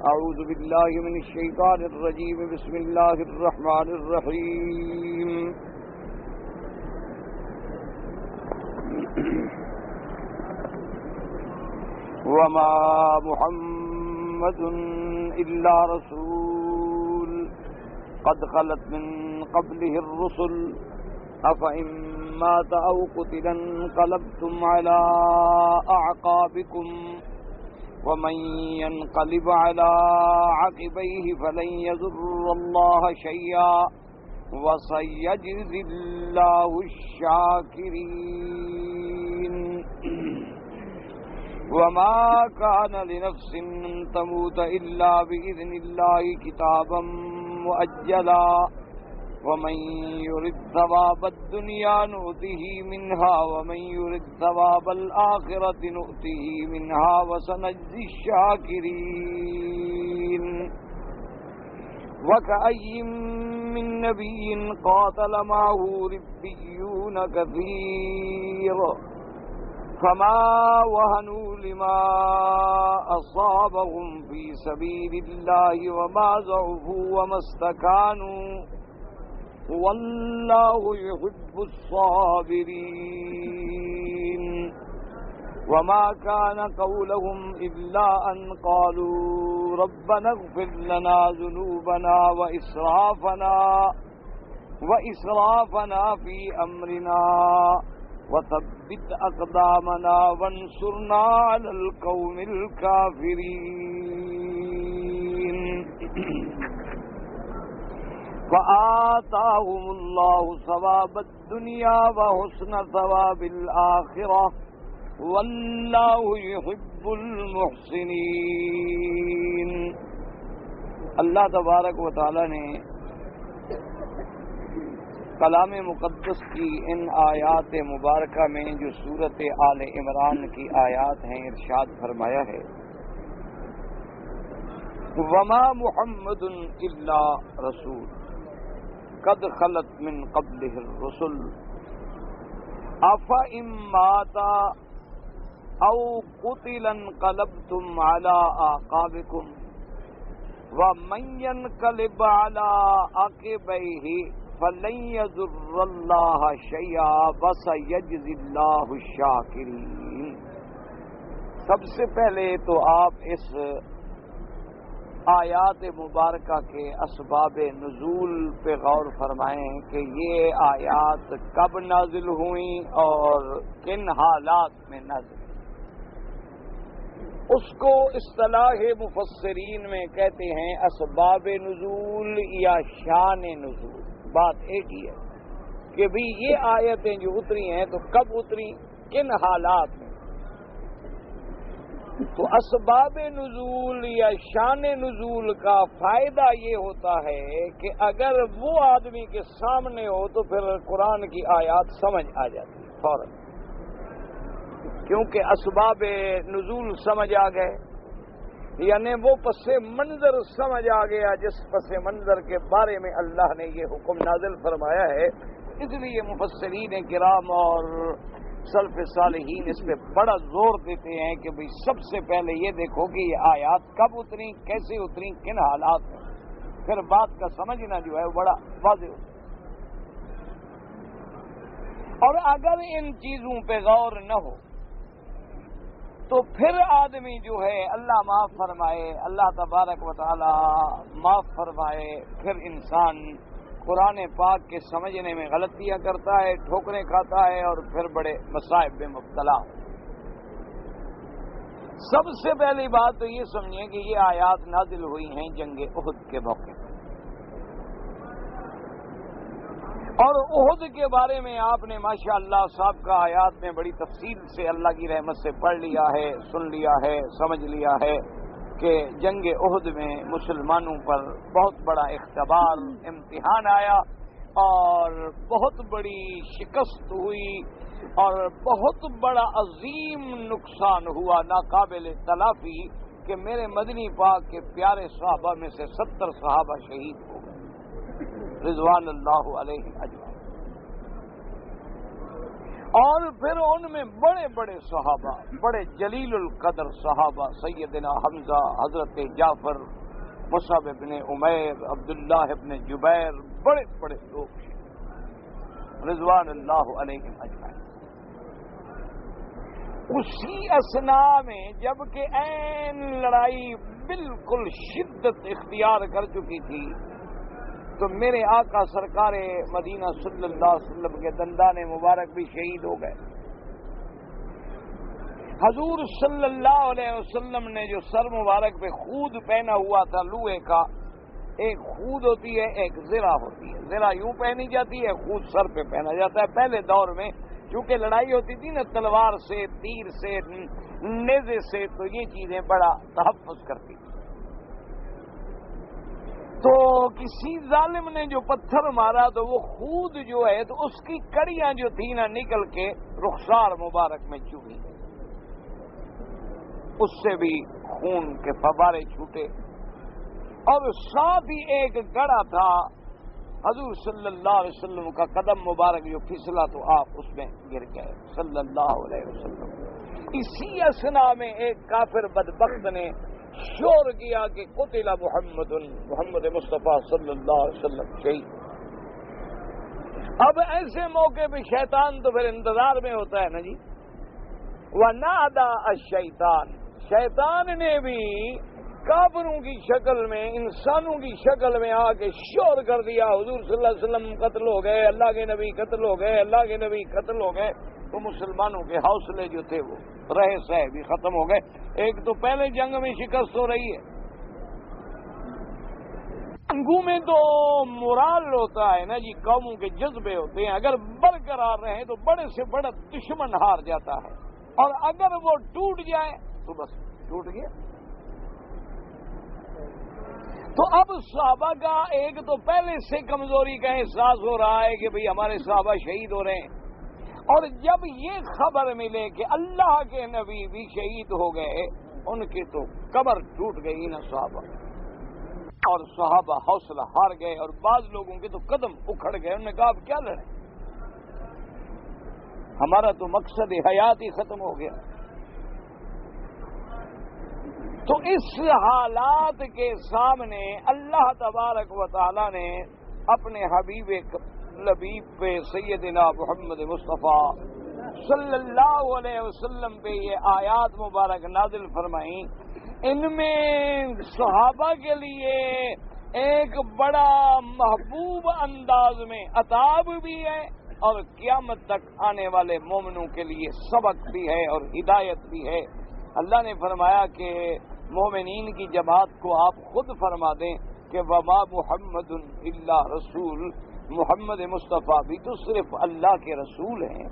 أعوذ بالله من الشيطان الرجيم بسم الله الرحمن الرحيم وما محمد إلا رسول قد خلت من قبله الرسل أفإن مات أو قتل انقلبتم على أعقابكم ومن ينقلب على عقبيه فلن يضر الله شيئا وسيجزي الله الشاكرين وما كان لنفس أن تموت إلا بإذن الله كتابا مؤجلا ومن يرد ثواب الدنيا نؤته منها ومن يرد ثواب الآخرة نؤته منها وسنجزي الشاكرين وكأي من نبي قاتل معه ربيون كثير فما وهنوا لما أصابهم في سبيل الله وما ضعفوا وما استكانوا والله يحب الصابرين وما كان قولهم إلا أن قالوا ربنا اغفر لنا ذنوبنا وإسرافنا في أمرنا وثبت أقدامنا وانصرنا على القوم الكافرين فآتاهم الله ثواب الدنيا وحسن ثواب الآخرة والله يحب المحسنين۔ اللہ تبارک و تعالی نے کلام مقدس کی ان آیات مبارکہ میں جو سورۃ آل عمران کی آیات ہیں ارشاد فرمایا ہے وما محمد الا رسول قد خلت من قبله الرسل افإن مات او قتل انقلبتم على اعقابكم ومن ينقلب على عقبيه فلن يضر الله شيئا وسيجزي الله الشاكرين۔ سب سے پہلے تو آپ اس آیات مبارکہ کے اسباب نزول پہ غور فرمائیں کہ یہ آیات کب نازل ہوئیں اور کن حالات میں نازل ہوئیں۔ اس کو اصطلاح مفسرین میں کہتے ہیں اسباب نزول یا شان نزول۔ بات ایک ہی ہے کہ بھی یہ آیتیں جو اتری ہیں تو کب اتری، کن حالات میں۔ تو اسباب نزول یا شان نزول کا فائدہ یہ ہوتا ہے کہ اگر وہ آدمی کے سامنے ہو تو پھر قرآن کی آیات سمجھ آ جاتی ہے فوراً، کیونکہ اسباب نزول سمجھ آ گئے، یعنی وہ پس منظر سمجھ آ گیا جس پس منظر کے بارے میں اللہ نے یہ حکم نازل فرمایا ہے۔ اس لیے مفسرین کرام اور سلف صالحین اس پہ بڑا زور دیتے ہیں کہ بھئی سب سے پہلے یہ دیکھو کہ یہ آیات کب اتری، کیسے اتری، کن حالات میں، پھر بات کا سمجھنا جو ہے وہ بڑا واضح ہوتا ہے۔ اور اگر ان چیزوں پہ غور نہ ہو تو پھر آدمی جو ہے اللہ معاف فرمائے، اللہ تبارک و تعالی معاف فرمائے، پھر انسان قرآن پاک کے سمجھنے میں غلطیاں کرتا ہے، ٹھوکریں کھاتا ہے اور پھر بڑے مصائب میں مبتلا۔ سب سے پہلی بات تو یہ سمجھیں کہ یہ آیات نازل ہوئی ہیں جنگ احد کے موقع پر، اور احد کے بارے میں آپ نے ماشاءاللہ صاحب کا آیات میں بڑی تفصیل سے اللہ کی رحمت سے پڑھ لیا ہے، سن لیا ہے، سمجھ لیا ہے کہ جنگ احد میں مسلمانوں پر بہت بڑا اختبار، امتحان آیا اور بہت بڑی شکست ہوئی اور بہت بڑا عظیم نقصان ہوا ناقابل تلافی کہ میرے مدنی پاک کے پیارے صحابہ میں سے 70 صحابہ شہید ہو گئے رضوان اللہ علیہ اجمعین۔ اور پھر ان میں بڑے بڑے صحابہ، بڑے جلیل القدر صحابہ، سیدنا حمزہ، حضرت جعفر، مصعب ابن عمیر، عبداللہ ابن جبیر، بڑے بڑے لوگ رضوان اللہ علیہم اجمعین۔ اسی اثنا میں جبکہ عین لڑائی بالکل شدت اختیار کر چکی تھی تو میرے آقا سرکار مدینہ صلی اللہ علیہ وسلم کے دندان مبارک بھی شہید ہو گئے۔ حضور صلی اللہ علیہ وسلم نے جو سر مبارک پہ خود پہنا ہوا تھا لوہے کا، ایک خود ہوتی ہے، ایک زرہ ہوتی ہے۔ زرہ یوں پہنی جاتی ہے، خود سر پہ پہنا جاتا ہے۔ پہلے دور میں چونکہ لڑائی ہوتی تھی نا تلوار سے، تیر سے، نیزے سے، تو یہ چیزیں بڑا تحفظ کرتی تھی۔ تو کسی ظالم نے جو پتھر مارا تو وہ خود جو ہے تو اس کی کڑیاں جو تھی نا نکل کے رخسار مبارک میں چوئی، اس سے بھی خون کے فوارے چھوٹے، اور ساتھ ہی ایک گڑھا تھا حضور صلی اللہ علیہ وسلم کا قدم مبارک جو پھسلا تو آپ اس میں گر گئے صلی اللہ علیہ وسلم۔ اسی اثنا میں ایک کافر بدبخت نے شور کیا کہ قتل محمد مصطفیٰ صلی اللہ علیہ وسلم شہید۔ اب ایسے موقع پہ شیطان تو پھر انتظار میں ہوتا ہے نا جی۔ وَنَادَى الشَّيْطَانُ، شیطان نے بھی کافروں کی شکل میں، انسانوں کی شکل میں آ کے شور کر دیا حضور صلی اللہ علیہ وسلم قتل ہو گئے، اللہ کے نبی قتل ہو گئے، اللہ کے نبی قتل ہو گئے۔ تو مسلمانوں کے حوصلے جو تھے وہ رہے سہ بھی ختم ہو گئے۔ ایک تو پہلے جنگ میں شکست ہو رہی ہے، جنگوں میں تو مرال ہوتا ہے نا جی، قوموں کے جذبے ہوتے ہیں، اگر برقرار رہیں تو بڑے سے بڑا دشمن ہار جاتا ہے، اور اگر وہ ٹوٹ جائے تو بس ٹوٹ گیا۔ تو اب صحابہ کا ایک تو پہلے سے کمزوری کا احساس ہو رہا ہے کہ بھئی ہمارے صحابہ شہید ہو رہے ہیں، اور جب یہ خبر ملے کہ اللہ کے نبی بھی شہید ہو گئے، ان کی تو کمر ٹوٹ گئی نا صحابہ، اور صحابہ حوصلہ ہار گئے، اور بعض لوگوں کے تو قدم اکھڑ گئے۔ انہوں نے کہا اب کیا لڑیں، ہمارا تو مقصد حیات ہی ختم ہو گیا۔ تو اس حالات کے سامنے اللہ تبارک و تعالی نے اپنے حبیب لبیب پہ سیدنا محمد مصطفیٰ صلی اللہ علیہ وسلم پہ یہ آیات مبارک نازل فرمائیں۔ ان میں صحابہ کے لیے ایک بڑا محبوب انداز میں عتاب بھی ہے، اور قیامت تک آنے والے مومنوں کے لیے سبق بھی ہے اور ہدایت بھی ہے۔ اللہ نے فرمایا کہ مومنین کی جماعت کو آپ خود فرما دیں کہ وما محمد الا رسول، محمد مصطفیٰ بھی تو صرف اللہ کے رسول ہیں۔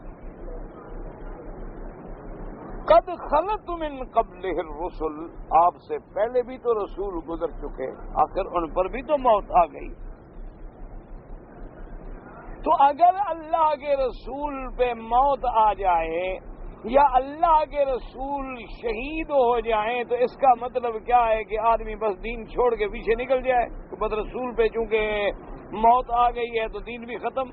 قد خلت من قبلہ الرسل، آپ سے پہلے بھی تو رسول گزر چکے، آخر ان پر بھی تو موت آ گئی۔ تو اگر اللہ کے رسول پہ موت آ جائے یا اللہ کے رسول شہید ہو جائیں تو اس کا مطلب کیا ہے کہ آدمی بس دین چھوڑ کے پیچھے نکل جائے، تو بس رسول پہ چونکہ موت آ گئی ہے تو دین بھی ختم۔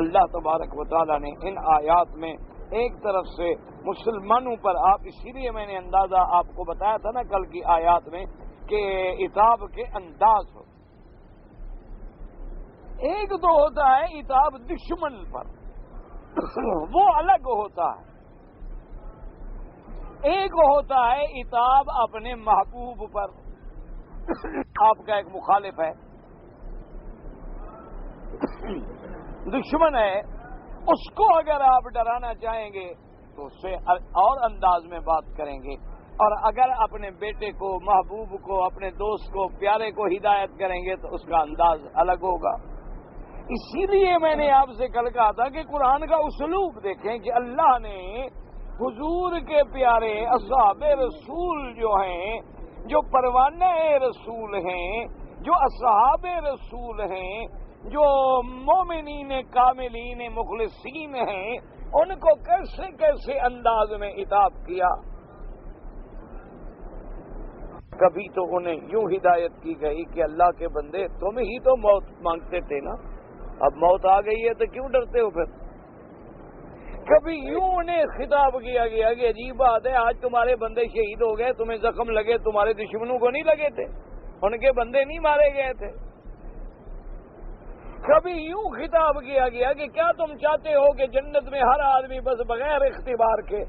اللہ تبارک و تعالیٰ نے ان آیات میں ایک طرف سے مسلمانوں پر، آپ اسی لیے میں نے اندازہ آپ کو بتایا تھا نا کل کی آیات میں کہ عتاب کے انداز ہو، ایک تو ہوتا ہے عتاب دشمن پر، وہ الگ ہوتا ہے، ایک ہوتا ہے عتاب اپنے محبوب پر۔ آپ کا ایک مخالف ہے، دشمن ہے، اس کو اگر آپ ڈرانا چاہیں گے تو اس سے اور انداز میں بات کریں گے، اور اگر اپنے بیٹے کو، محبوب کو، اپنے دوست کو، پیارے کو ہدایت کریں گے تو اس کا انداز الگ ہوگا۔ اسی لیے میں نے آپ سے کل کہا تھا کہ قرآن کا اسلوب دیکھیں کہ اللہ نے حضور کے پیارے اصحاب رسول جو ہیں، جو پروانہ رسول ہیں، جو اصحاب رسول ہیں، جو مومنین کاملین مخلصین ہیں، ان کو کیسے کیسے انداز میں عتاب کیا۔ کبھی تو انہیں یوں ہدایت کی گئی کہ اللہ کے بندے تم ہی تو موت مانگتے تھے نا، اب موت آ گئی ہے تو کیوں ڈرتے ہو پھر؟ کبھی یوں انہیں خطاب کیا گیا کہ عجیب بات ہے، آج تمہارے بندے شہید ہو گئے، تمہیں زخم لگے، تمہارے دشمنوں کو نہیں لگے تھے، ان کے بندے نہیں مارے گئے تھے۔ کبھی یوں خطاب کیا گیا کہ کیا تم چاہتے ہو کہ جنت میں ہر آدمی بس بغیر اختبار کے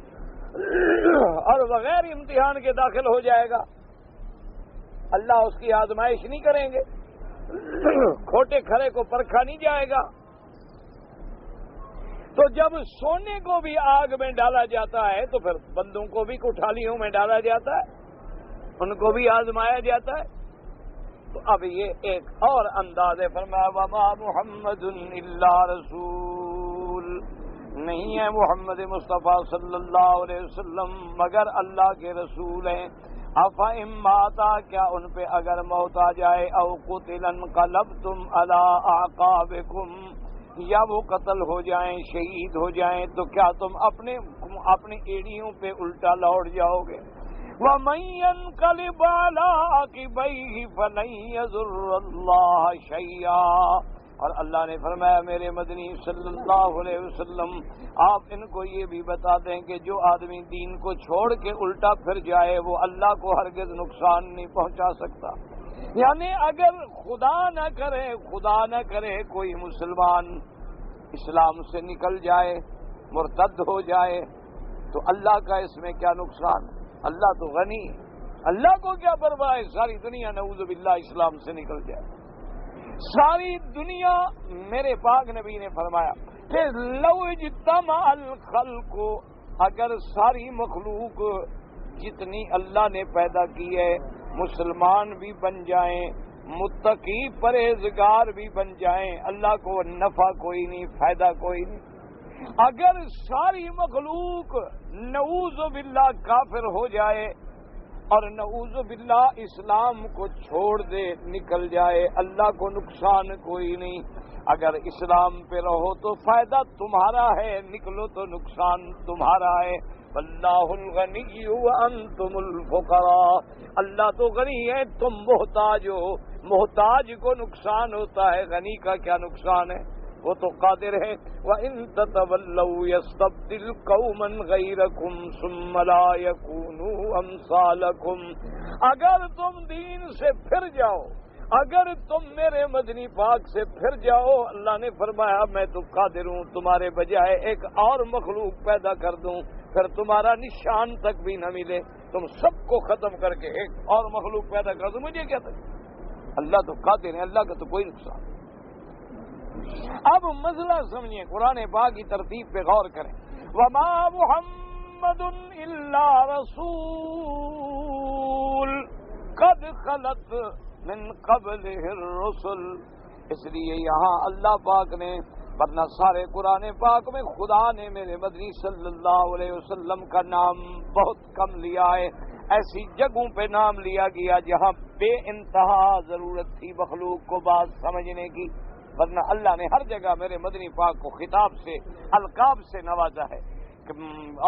اور بغیر امتحان کے داخل ہو جائے گا؟ اللہ اس کی آزمائش نہیں کریں گے، کھوٹے کھڑے کو پرکھا نہیں جائے گا۔ تو جب سونے کو بھی آگ میں ڈالا جاتا ہے تو پھر بندوں کو بھی کٹھالیوں میں ڈالا جاتا ہے، ان کو بھی آزمایا جاتا ہے۔ تو اب یہ ایک اور انداز ہے، فرمایا وما محمد الا رسول، نہیں ہے محمد مصطفیٰ صلی اللہ علیہ وسلم مگر اللہ کے رسول ہیں۔ افإن مات، کیا ان پہ اگر موت آ جائے، او قتل انقلبتم علی اعقابکم، یا وہ قتل ہو جائیں، شہید ہو جائیں، تو کیا تم اپنے ایڑیوں پہ الٹا لوٹ جاؤ گے؟ وَمَن يَنقَلِبْ عَلَىٰ عَقِبَيْهِ فَلَن يَضُرَّ اللَّهَ شَيْئًا، اور اللہ نے فرمایا میرے مدنی صلی اللہ علیہ وسلم آپ ان کو یہ بھی بتا دیں کہ جو آدمی دین کو چھوڑ کے الٹا پھر جائے وہ اللہ کو ہرگز نقصان نہیں پہنچا سکتا۔ یعنی اگر خدا نہ کرے کوئی مسلمان اسلام سے نکل جائے، مرتد ہو جائے، تو اللہ کا اس میں کیا نقصان؟ اللہ تو غنی ہے، اللہ کو کیا پرواہ ہے ساری دنیا نعوذ باللہ اسلام سے نکل جائے۔ ساری دنیا، میرے پاک نبی نے فرمایا کہ لو اجتمع الخلق، اگر ساری مخلوق جتنی اللہ نے پیدا کی ہے مسلمان بھی بن جائیں، متقی پرہیزگار بھی بن جائیں، اللہ کو نفع کوئی نہیں، فائدہ کوئی نہیں۔ اگر ساری مخلوق نعوذ باللہ کافر ہو جائے اور نعوذ باللہ اسلام کو چھوڑ دے، نکل جائے، اللہ کو نقصان کوئی نہیں۔ اگر اسلام پہ رہو تو فائدہ تمہارا ہے، نکلو تو نقصان تمہارا ہے۔ واللہ الغنی وانتم الفقراء، اللہ تو غنی ہے، تم محتاج ہو، محتاج کو نقصان ہوتا ہے، غنی کا کیا نقصان ہے؟ وہ تو قادر ہے۔ وَإِن تَتَوَلَّوْا يَسْتَبْدِلْ قَوْمًا غَيْرَكُمْ ثُمَّ لَا يَكُونُوا أَمْثَالَكُمْ، اگر تم دین سے پھر جاؤ، اگر تم میرے مدنی پاک سے پھر جاؤ، اللہ نے فرمایا میں تو قادر ہوں تمہارے بجائے ایک اور مخلوق پیدا کر دوں، پھر تمہارا نشان تک بھی نہ ملے، تم سب کو ختم کر کے ایک اور مخلوق پیدا کر دوں، مجھے کیا تھا؟ اللہ تو قادر ہے، اللہ کا تو کوئی نقصان۔ اب مسئلہ سمجھیں، قرآن پاک کی ترتیب پہ غور کریں۔ وما محمد الا رسول قد خلت من قبلہ الرسل، اس لیے یہاں اللہ پاک نے، ورنہ سارے قرآن پاک میں خدا نے میرے مدنی صلی اللہ علیہ وسلم کا نام بہت کم لیا ہے، ایسی جگہوں پہ نام لیا گیا جہاں بے انتہا ضرورت تھی مخلوق کو بات سمجھنے کی، ورنہ اللہ نے ہر جگہ میرے مدنی پاک کو خطاب سے، القاب سے نوازا ہے،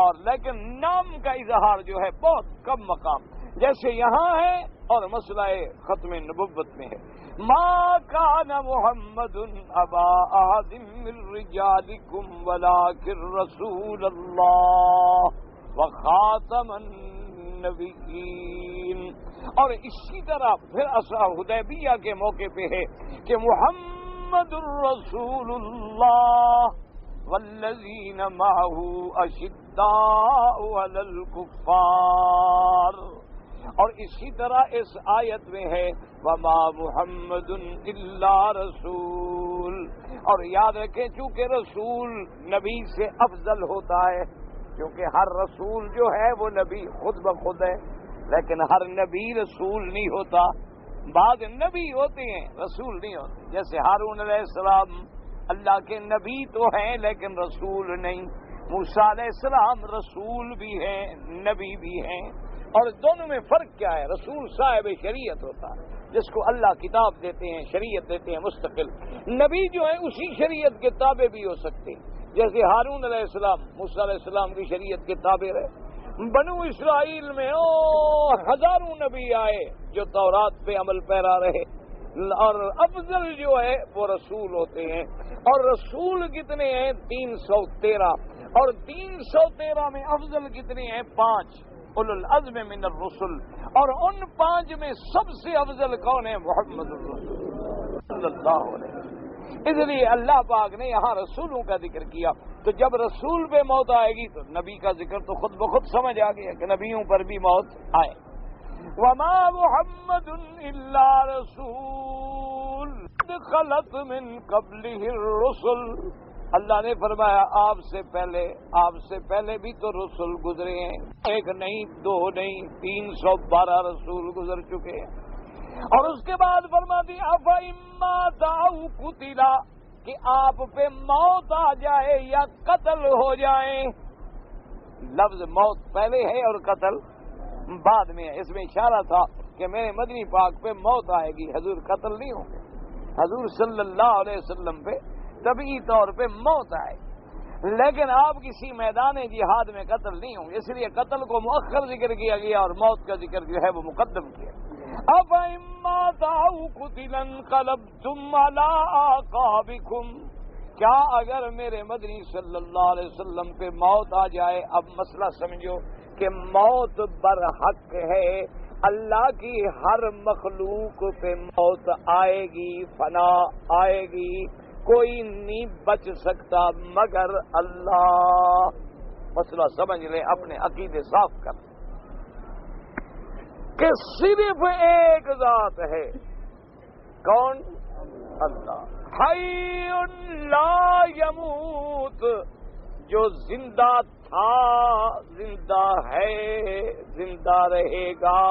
اور لیکن نام کا اظہار جو ہے بہت کم مقام، جیسے یہاں ہے اور مسئلہ ختم نبوت میں ہے۔ ما کان محمد ابا احد من رجالکم ولکن رسول اللہ وخاتم النبیین، اور اسی طرح پھر اصحاب حدیبیہ کے موقع پہ ہے کہ محمد الرسول اللہ والذین معه اشداء علی الکفار، اور اسی طرح اس آیت میں ہے وما محمد الا رسول، اور یاد رکھیں چونکہ رسول نبی سے افضل ہوتا ہے، کیونکہ ہر رسول جو ہے وہ نبی خود بخود ہے، لیکن ہر نبی رسول نہیں ہوتا، بعض نبی ہوتے ہیں رسول نہیں ہوتے، جیسے ہارون علیہ السلام اللہ کے نبی تو ہیں لیکن رسول نہیں، موسیٰ علیہ السلام رسول بھی ہیں نبی بھی ہیں، اور دونوں میں فرق کیا ہے؟ رسول صاحب شریعت ہوتا ہے جس کو اللہ کتاب دیتے ہیں، شریعت دیتے ہیں مستقل، نبی جو ہے اسی شریعت کے تابع بھی ہو سکتے ہیں، جیسے ہارون علیہ السلام موسیٰ علیہ السلام کی شریعت کے تابع رہے۔ بنو اسرائیل میں ہزاروں نبی آئے جو تورات پہ عمل پیرا رہے، اور افضل جو ہے وہ رسول ہوتے ہیں. اور رسول کتنے ہیں؟ 313. اور 313 میں افضل کتنے ہیں؟ 5 اولو العزم من الرسل. اور ان 5 میں سب سے افضل کون ہے؟ محمد الرسول صلی اللہ علیہ وسلم. اس لیے اللہ پاک نے یہاں رسولوں کا ذکر کیا. تو جب رسول پہ موت آئے گی تو نبی کا ذکر تو خود بخود سمجھ آ گیا کہ نبیوں پر بھی موت آئے. وما محمد الا رسول خلت من قبلہ الرسل. اللہ نے فرمایا آپ سے پہلے بھی تو رسول گزرے ہیں. 1 نہیں 2 نہیں 312 رسول گزر چکے ہیں. اور اس کے بعد فرما دی افإما دعوا قتلا کہ آپ پہ موت آ جائے یا قتل ہو جائیں. لفظ موت پہلے ہے اور قتل بعد میں ہے. اس میں اشارہ تھا کہ میرے مدنی پاک پہ موت آئے گی، حضور قتل نہیں ہوں گے. حضور صلی اللہ علیہ وسلم پہ طبعی طور پہ موت آئے، لیکن آپ کسی میدان جہاد میں قتل نہیں ہوں گے. اس لیے قتل کو مؤخر ذکر کیا گیا اور موت کا ذکر جو ہے وہ مقدم کیا. افإما دعوا قتلا انقلبتم على اعقابكم. کیا اگر میرے مدنی صلی اللہ علیہ وسلم پہ موت آ جائے؟ اب مسئلہ سمجھو کہ موت برحق ہے. اللہ کی ہر مخلوق پہ موت آئے گی، فنا آئے گی. کوئی نہیں بچ سکتا مگر اللہ. مسئلہ سمجھ لیں، اپنے عقیدے صاف کر کہ صرف ایک ذات ہے. کون؟ اللہ. حی لا یموت، جو زندہ تھا، زندہ ہے، زندہ رہے گا،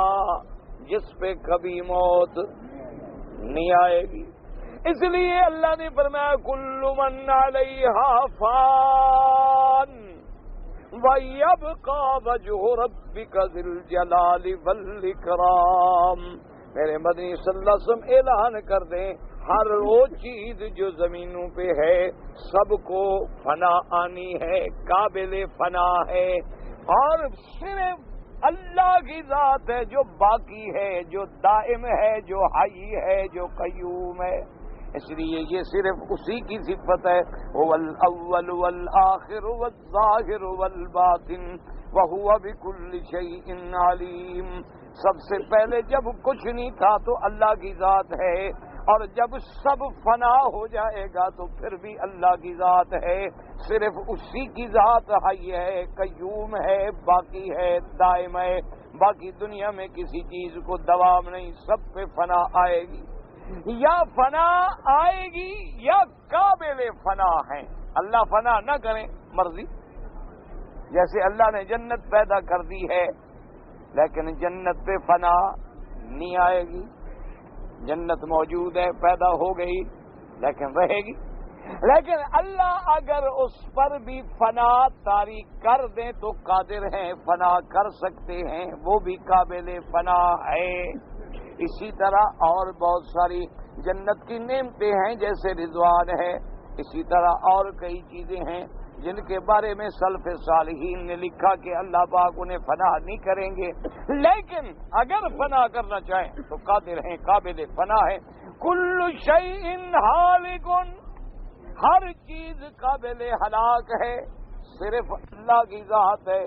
جس پہ کبھی موت نہیں آئے گی. اس لیے اللہ نے فرمایا کل من علیہا فان وَيَبْقَى وَجْهُ رَبِّكَ ذِي الْجَلَالِ وَالْإِكْرَامِ. میرے مدنی صلی اللہ علیہ وسلم اعلان کر دیں، ہر وہ چیز جو زمینوں پہ ہے سب کو فنا آنی ہے، قابل فنا ہے، اور صرف اللہ کی ذات ہے جو باقی ہے، جو دائم ہے، جو حی ہے، جو قیوم ہے. اس لیے یہ صرف اسی کی صفت ہے. هو الاول والآخر والظاہر والباطن وهو بكل شيء علیم. سب سے پہلے جب کچھ نہیں تھا تو اللہ کی ذات ہے، اور جب سب فنا ہو جائے گا تو پھر بھی اللہ کی ذات ہے. صرف اسی کی ذات حی ہے، قیوم ہے، باقی ہے، دائم ہے. باقی دنیا میں کسی چیز کو دوام نہیں، سب پہ فنا آئے گی. یا فنا آئے گی یا قابل فنا ہے. اللہ فنا نہ کریں مرضی. جیسے اللہ نے جنت پیدا کر دی ہے لیکن جنت پہ فنا نہیں آئے گی. جنت موجود ہے، پیدا ہو گئی لیکن رہے گی. لیکن اللہ اگر اس پر بھی فنا طاری کر دیں تو قادر ہیں، فنا کر سکتے ہیں، وہ بھی قابل فنا ہے. اسی طرح اور بہت ساری جنت کی نعمتیں ہیں جیسے رضوان ہے. اسی طرح اور کئی چیزیں ہیں جن کے بارے میں سلف صالحین نے لکھا کہ اللہ پاک انہیں فنا نہیں کریں گے، لیکن اگر فنا کرنا چاہیں تو قادر ہیں، قابل فنا ہے. کل شیء ہالک، ہر چیز قابل ہلاک ہے، صرف اللہ کی ذات ہے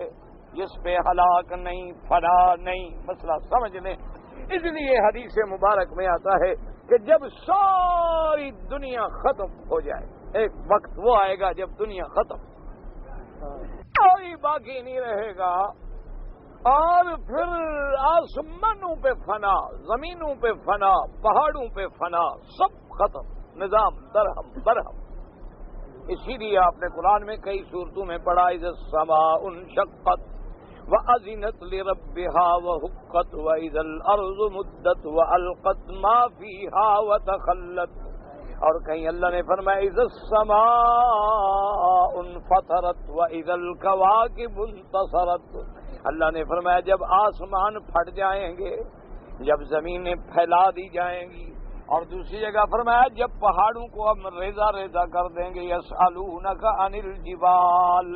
جس پہ ہلاک نہیں، فنا نہیں. مسئلہ سمجھ لیں. اس لیے حدیث مبارک میں آتا ہے کہ جب ساری دنیا ختم ہو جائے، ایک وقت وہ آئے گا جب دنیا ختم، کوئی باقی نہیں رہے گا، اور پھر آسمانوں پہ فنا، زمینوں پہ فنا، پہاڑوں پہ فنا، سب ختم، نظام درہم برہم. اسی لیے آپ نے قرآن میں کئی صورتوں میں پڑھا اذا السماء انشقت وَأَذِنَتْ لِرَبِّهَا وَحُقَّتْ وَإِذَا الْأَرْضُ مُدَّتْ وَأَلْقَتْ مَا فِيهَا وَتَخَلَّتْ. اور کہیں اللہ نے فرمایا اذا السماء انفطرت وَإِذَا الْكَوَاكِبُ انتَصَرَتْ. اللہ نے فرمایا جب آسمان پھٹ جائیں گے، جب زمینیں پھیلا دی جائیں گی. اور دوسری جگہ فرمایا جب پہاڑوں کو ہم ریزہ ریزہ کر دیں گے. يَسْأَلُونَكَ عَنِ الْجِبَالِ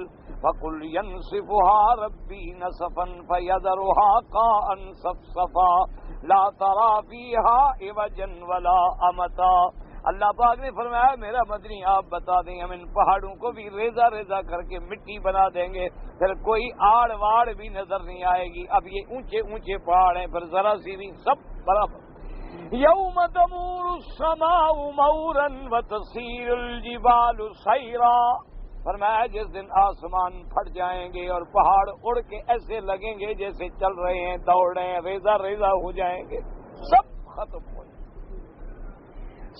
فَقُلْ يَنْسِفُهَا رَبِّي نَسْفًا فَيَذَرُهَا قَاعًا صَفْصَفًا لا ترى فيها عوجا ولا امتا. اللہ پاک نے فرمایا میرا مدنی آپ بتا دیں ہم ان پہاڑوں کو بھی ریزہ ریزہ کر کے مٹی بنا دیں گے، پھر کوئی آڑ واڑ بھی نظر نہیں آئے گی. اب یہ اونچے اونچے پہاڑ ہیں، پھر ذرا سی بھی سب برابر. یوم تمور السماء مورا وتسیر الجبال سیرا. فرمایا جس دن آسمان پھٹ جائیں گے اور پہاڑ اڑ کے ایسے لگیں گے جیسے چل رہے ہیں، دوڑ رہے ہیں، ریزہ ریزہ ہو جائیں گے، سب ختم ہو جائیں گے.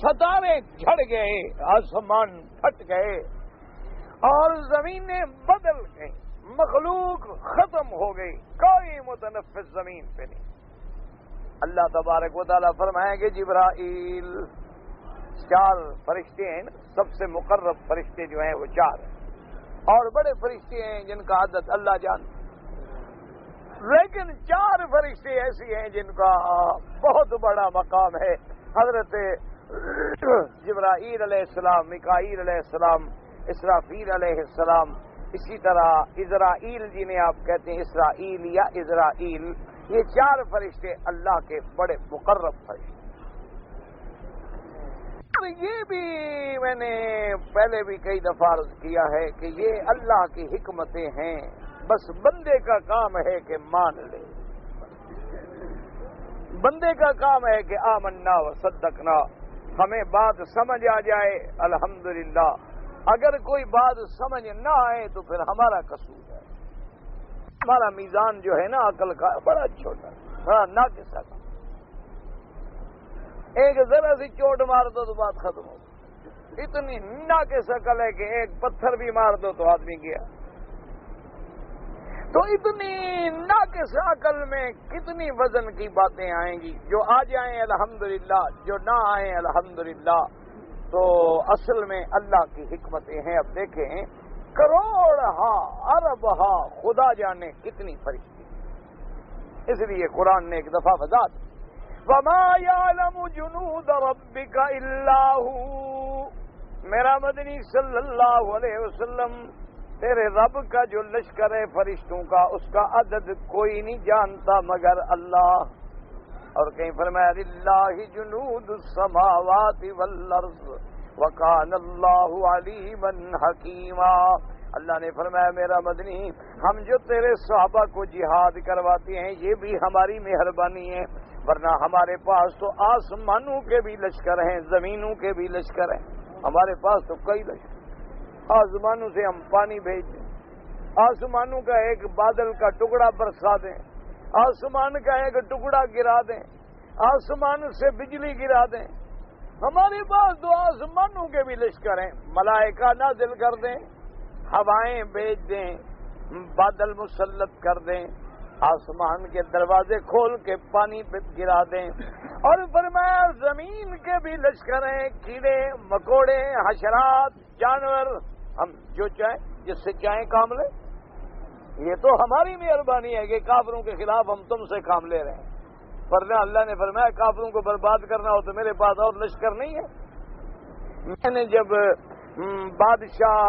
ستارے جھڑ گئے، آسمان پھٹ گئے اور زمینیں بدل گئی، مخلوق ختم ہو گئی، کوئی متنفس زمین پہ نہیں. اللہ تبارک و تعالیٰ فرمائیں گے جبرائیل، 4 فرشتے ہیں، سب سے مقرب فرشتے جو ہیں وہ 4 ہیں، اور بڑے فرشتے ہیں جن کا عدد اللہ جانتا، لیکن 4 فرشتے ایسے ہیں جن کا بہت بڑا مقام ہے. حضرت جبرائیل علیہ السلام، میکائیل علیہ السلام، اسرافیل علیہ السلام، اسی طرح اسرائیل جنہیں آپ کہتے ہیں اسرائیل یا اسرائیل، یہ 4 فرشتے اللہ کے بڑے مقرب فرشتے. یہ بھی میں نے پہلے بھی کئی دفعہ عرض کیا ہے کہ یہ اللہ کی حکمتیں ہیں، بس بندے کا کام ہے کہ مان لے. بندے کا کام ہے کہ آمنا و صدقنا، ہمیں بات سمجھ آ جائے الحمدللہ، اگر کوئی بات سمجھ نہ آئے تو پھر ہمارا قصور ہے. ہمارا میزان جو ہے نا عقل کا بڑا چھوٹا، بڑا ناقص ہے. ایک ذرا سی چوٹ مار دو تو بات ختم ہو، اتنی ناقص عقل ہے کہ ایک پتھر بھی مار دو تو آدمی گیا. تو اتنی ناقص عقل میں کتنی وزن کی باتیں آئیں گی. جو آ جائیں الحمدللہ، جو نہ آئیں الحمدللہ. تو اصل میں اللہ کی حکمتیں ہیں. اب دیکھیں کروڑ ارب خدا جانے کتنی فرشتے. اس لیے قرآن نے ایک دفعہ بتا دی وَمَا يَعْلَمُ جُنُودَ رَبِّكَ إِلَّا هُوَ. میرا مدنی صلی اللہ علیہ وسلم، تیرے رب کا جو لشکر ہے فرشتوں کا، اس کا عدد کوئی نہیں جانتا مگر اللہ. اور کہیں فرمایا لِلَّهِ جُنُودُ السَّمَاوَاتِ وَالْأَرْضِ وَكَانَ اللَّهُ عَلِيمًا حَكِيمًا. اللہ نے فرمایا میرا مدنی، ہم جو تیرے صحابہ کو جہاد کرواتے ہیں یہ بھی ہماری مہربانی ہے، ورنہ ہمارے پاس تو آسمانوں کے بھی لشکر ہیں، زمینوں کے بھی لشکر ہیں. ہمارے پاس تو کئی لشکر. آسمانوں سے ہم پانی بھیج دیں، آسمانوں کا ایک بادل کا ٹکڑا برسا دیں، آسمان کا ایک ٹکڑا گرا دیں، آسمان سے بجلی گرا دیں. ہمارے پاس تو آسمانوں کے بھی لشکر ہیں. ملائکہ نازل کر دیں، ہوائیں بھیج دیں، بادل مسلط کر دیں، آسمان کے دروازے کھول کے پانی پہ گرا دیں. اور فرمایا زمین کے بھی لشکر ہیں، کیڑے مکوڑے حشرات جانور، ہم جو چاہیں جس سے چاہیں کام لیں. یہ تو ہماری مہربانی ہے کہ کافروں کے خلاف ہم تم سے کام لے رہے ہیں، ورنہ اللہ نے فرمایا کافروں کو برباد کرنا ہو تو میرے پاس اور لشکر نہیں ہے. میں نے جب بادشاہ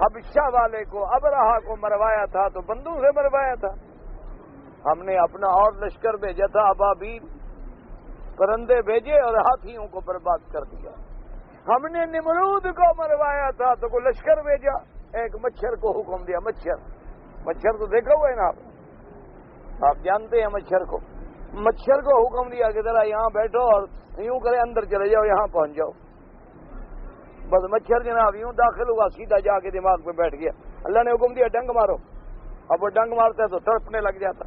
حبشہ والے کو ابرہا کو مروایا تھا تو بندوق سے مروایا تھا. ہم نے اپنا اور لشکر بھیجا تھا، ابابیل پرندے بھیجے اور ہاتھیوں کو برباد کر دیا. ہم نے نمرود کو مروایا تھا تو کوئی لشکر بھیجا، ایک مچھر کو حکم دیا. مچھر تو دیکھا ہوا ہے نا آپ جانتے ہیں مچھر کو. مچھر کو حکم دیا کہ ذرا یہاں بیٹھو اور یوں کرے اندر چلے جاؤ، یہاں پہنچ جاؤ. بس مچھر جناب یوں داخل ہوا، سیدھا جا کے دماغ پہ بیٹھ گیا. اللہ نے حکم دیا ڈنگ مارو. اب وہ ڈنگ مارتا ہے تو تڑپنے لگ جاتا.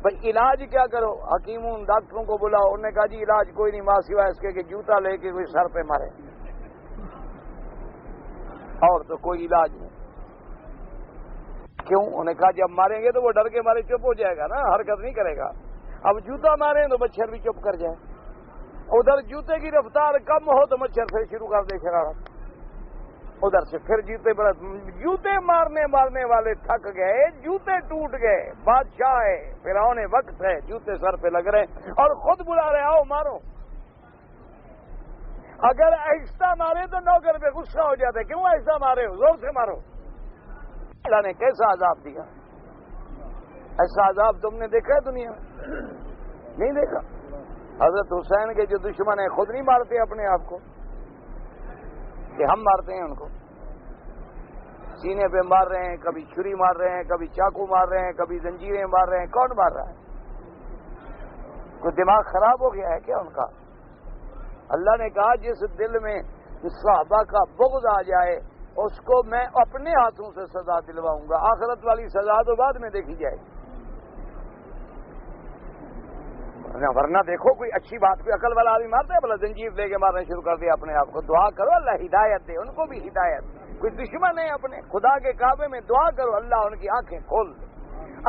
بھائی علاج کیا کرو؟ حکیموں ڈاکٹروں کو بلاؤ. انہوں نے کہا جی علاج کوئی نہیں، ماں سوائے اس کے کہ جوتا لے کے کوئی سر پہ مارے، اور تو کوئی علاج نہیں. کیوں؟ انہوں نے کہا جب ماریں گے تو وہ ڈر کے مارے چپ ہو جائے گا نا، حرکت نہیں کرے گا. اب جوتا ماریں تو مچھر بھی چپ کر جائے. ادھر جوتے کی رفتار کم ہو تو مچھر پھر شروع کر دے شرارت. ادھر سے پھر جوتے مارنے والے تھک گئے، جوتے ٹوٹ گئے. بادشاہ ہے، فرعون وقت ہے، جوتے سر پہ لگ رہے اور خود بلا رہے آؤ مارو. اگر آہستہ مارے تو نوکر پہ غصہ ہو جاتا ہے، کیوں آہستہ مارے ہو، زور سے مارو. اللہ نے کیسا عذاب دیا؟ ایسا عذاب تم نے دیکھا ہے دنیا میں؟ نہیں دیکھا؟ حضرت حسین کے جو دشمن ہیں خود نہیں مارتے اپنے آپ کو کہ ہم مارتے ہیں ان کو؟ سینے پہ مار رہے ہیں، کبھی چھری مار رہے ہیں، کبھی چاقو مار رہے ہیں، کبھی زنجیریں مار رہے ہیں. کون مار رہا ہے؟ کوئی دماغ خراب ہو گیا ہے کیا ان کا؟ اللہ نے کہا جس دل میں صحابہ کا بغض آ جائے اس کو میں اپنے ہاتھوں سے سزا دلواؤں گا. آخرت والی سزا تو بعد میں دیکھی جائے گی. ورنہ دیکھو کوئی اچھی بات، کوئی عقل والا آدمی مارتا ہے بھلا زنجیر لے کے مارنا شروع کر دیا اپنے آپ کو. دعا کرو اللہ ہدایت دے، ان کو بھی ہدایت. کوئی دشمن ہے اپنے خدا کے کعبے میں دعا کرو اللہ ان کی آنکھیں کھول دے،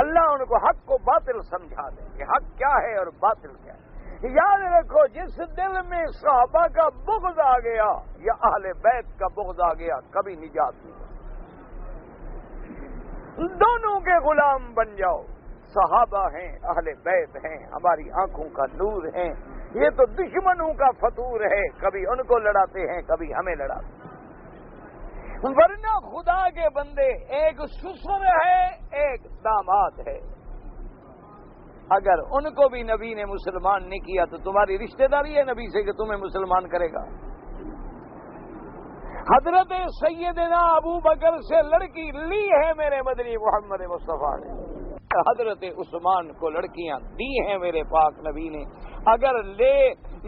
اللہ ان کو حق کو باطل سمجھا دے کہ حق کیا ہے اور باطل کیا ہے. یاد رکھو جس دل میں صحابہ کا بغض آ گیا یا اہل بیت کا بغض آ گیا کبھی نجات نہیں. دونوں کے غلام بن جاؤ. صحابہ ہیں، اہل بیت ہیں، ہماری آنکھوں کا نور ہیں. یہ تو دشمنوں کا فطور ہے، کبھی ان کو لڑاتے ہیں کبھی ہمیں لڑاتے ہیں. ورنہ خدا کے بندے ایک سسر ہے ایک داماد ہے. اگر ان کو بھی نبی نے مسلمان نہیں کیا تو تمہاری رشتہ داری ہے نبی سے کہ تمہیں مسلمان کرے گا. حضرت سیدنا ابو بکر سے لڑکی لی ہے میرے مدنی محمد مصطفیٰ نے. حضرت عثمان کو لڑکیاں دی ہیں میرے پاک نبی نے. اگر لے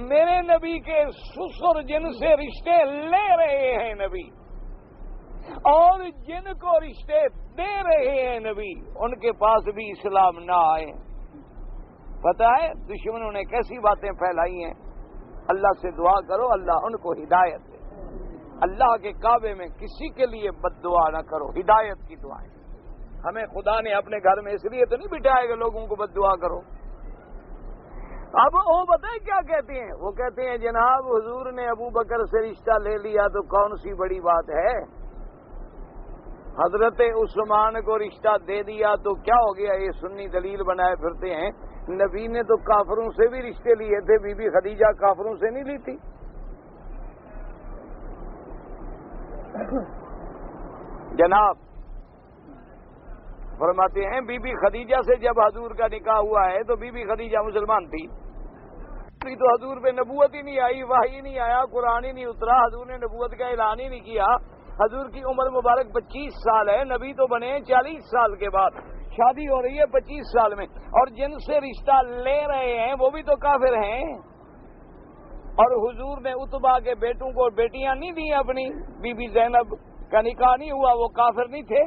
میرے نبی کے سسر جن سے رشتے لے رہے ہیں نبی اور جن کو رشتے دے رہے ہیں نبی ان کے پاس بھی اسلام نہ آئے. پتہ ہے دشمنوں نے کیسی باتیں پھیلائی ہیں. اللہ سے دعا کرو اللہ ان کو ہدایت دے. اللہ کے کعبے میں کسی کے لیے بد دعا نہ کرو، ہدایت کی دعائیں. ہمیں خدا نے اپنے گھر میں اس لیے تو نہیں بٹھایا کہ لوگوں کو بد دعا کرو. اب وہ بتائیں کیا کہتے ہیں؟ وہ کہتے ہیں جناب حضور نے ابو بکر سے رشتہ لے لیا تو کون سی بڑی بات ہے، حضرت عثمان کو رشتہ دے دیا تو کیا ہو گیا. یہ سنی دلیل بنائے پھرتے ہیں نبی نے تو کافروں سے بھی رشتے لیے تھے. بی بی خدیجہ کافروں سے نہیں لی تھی. جناب فرماتے ہیں بی بی خدیجہ سے جب حضور کا نکاح ہوا ہے تو بی بی خدیجہ مسلمان تھی. تو حضور پہ نبوت ہی نہیں آئی، وحی نہیں آیا، قرآن ہی نہیں اترا، حضور نے نبوت کا اعلان ہی نہیں کیا. حضور کی عمر مبارک 25 سال ہے، نبی تو بنے 40 سال کے بعد. شادی ہو رہی ہے 25 سال میں، اور جن سے رشتہ لے رہے ہیں وہ بھی تو کافر ہیں. اور حضور نے اتبا کے بیٹوں کو بیٹیاں نہیں دی اپنی. بی بی زینب کا نکاح نہیں ہوا، وہ کافر نہیں تھے.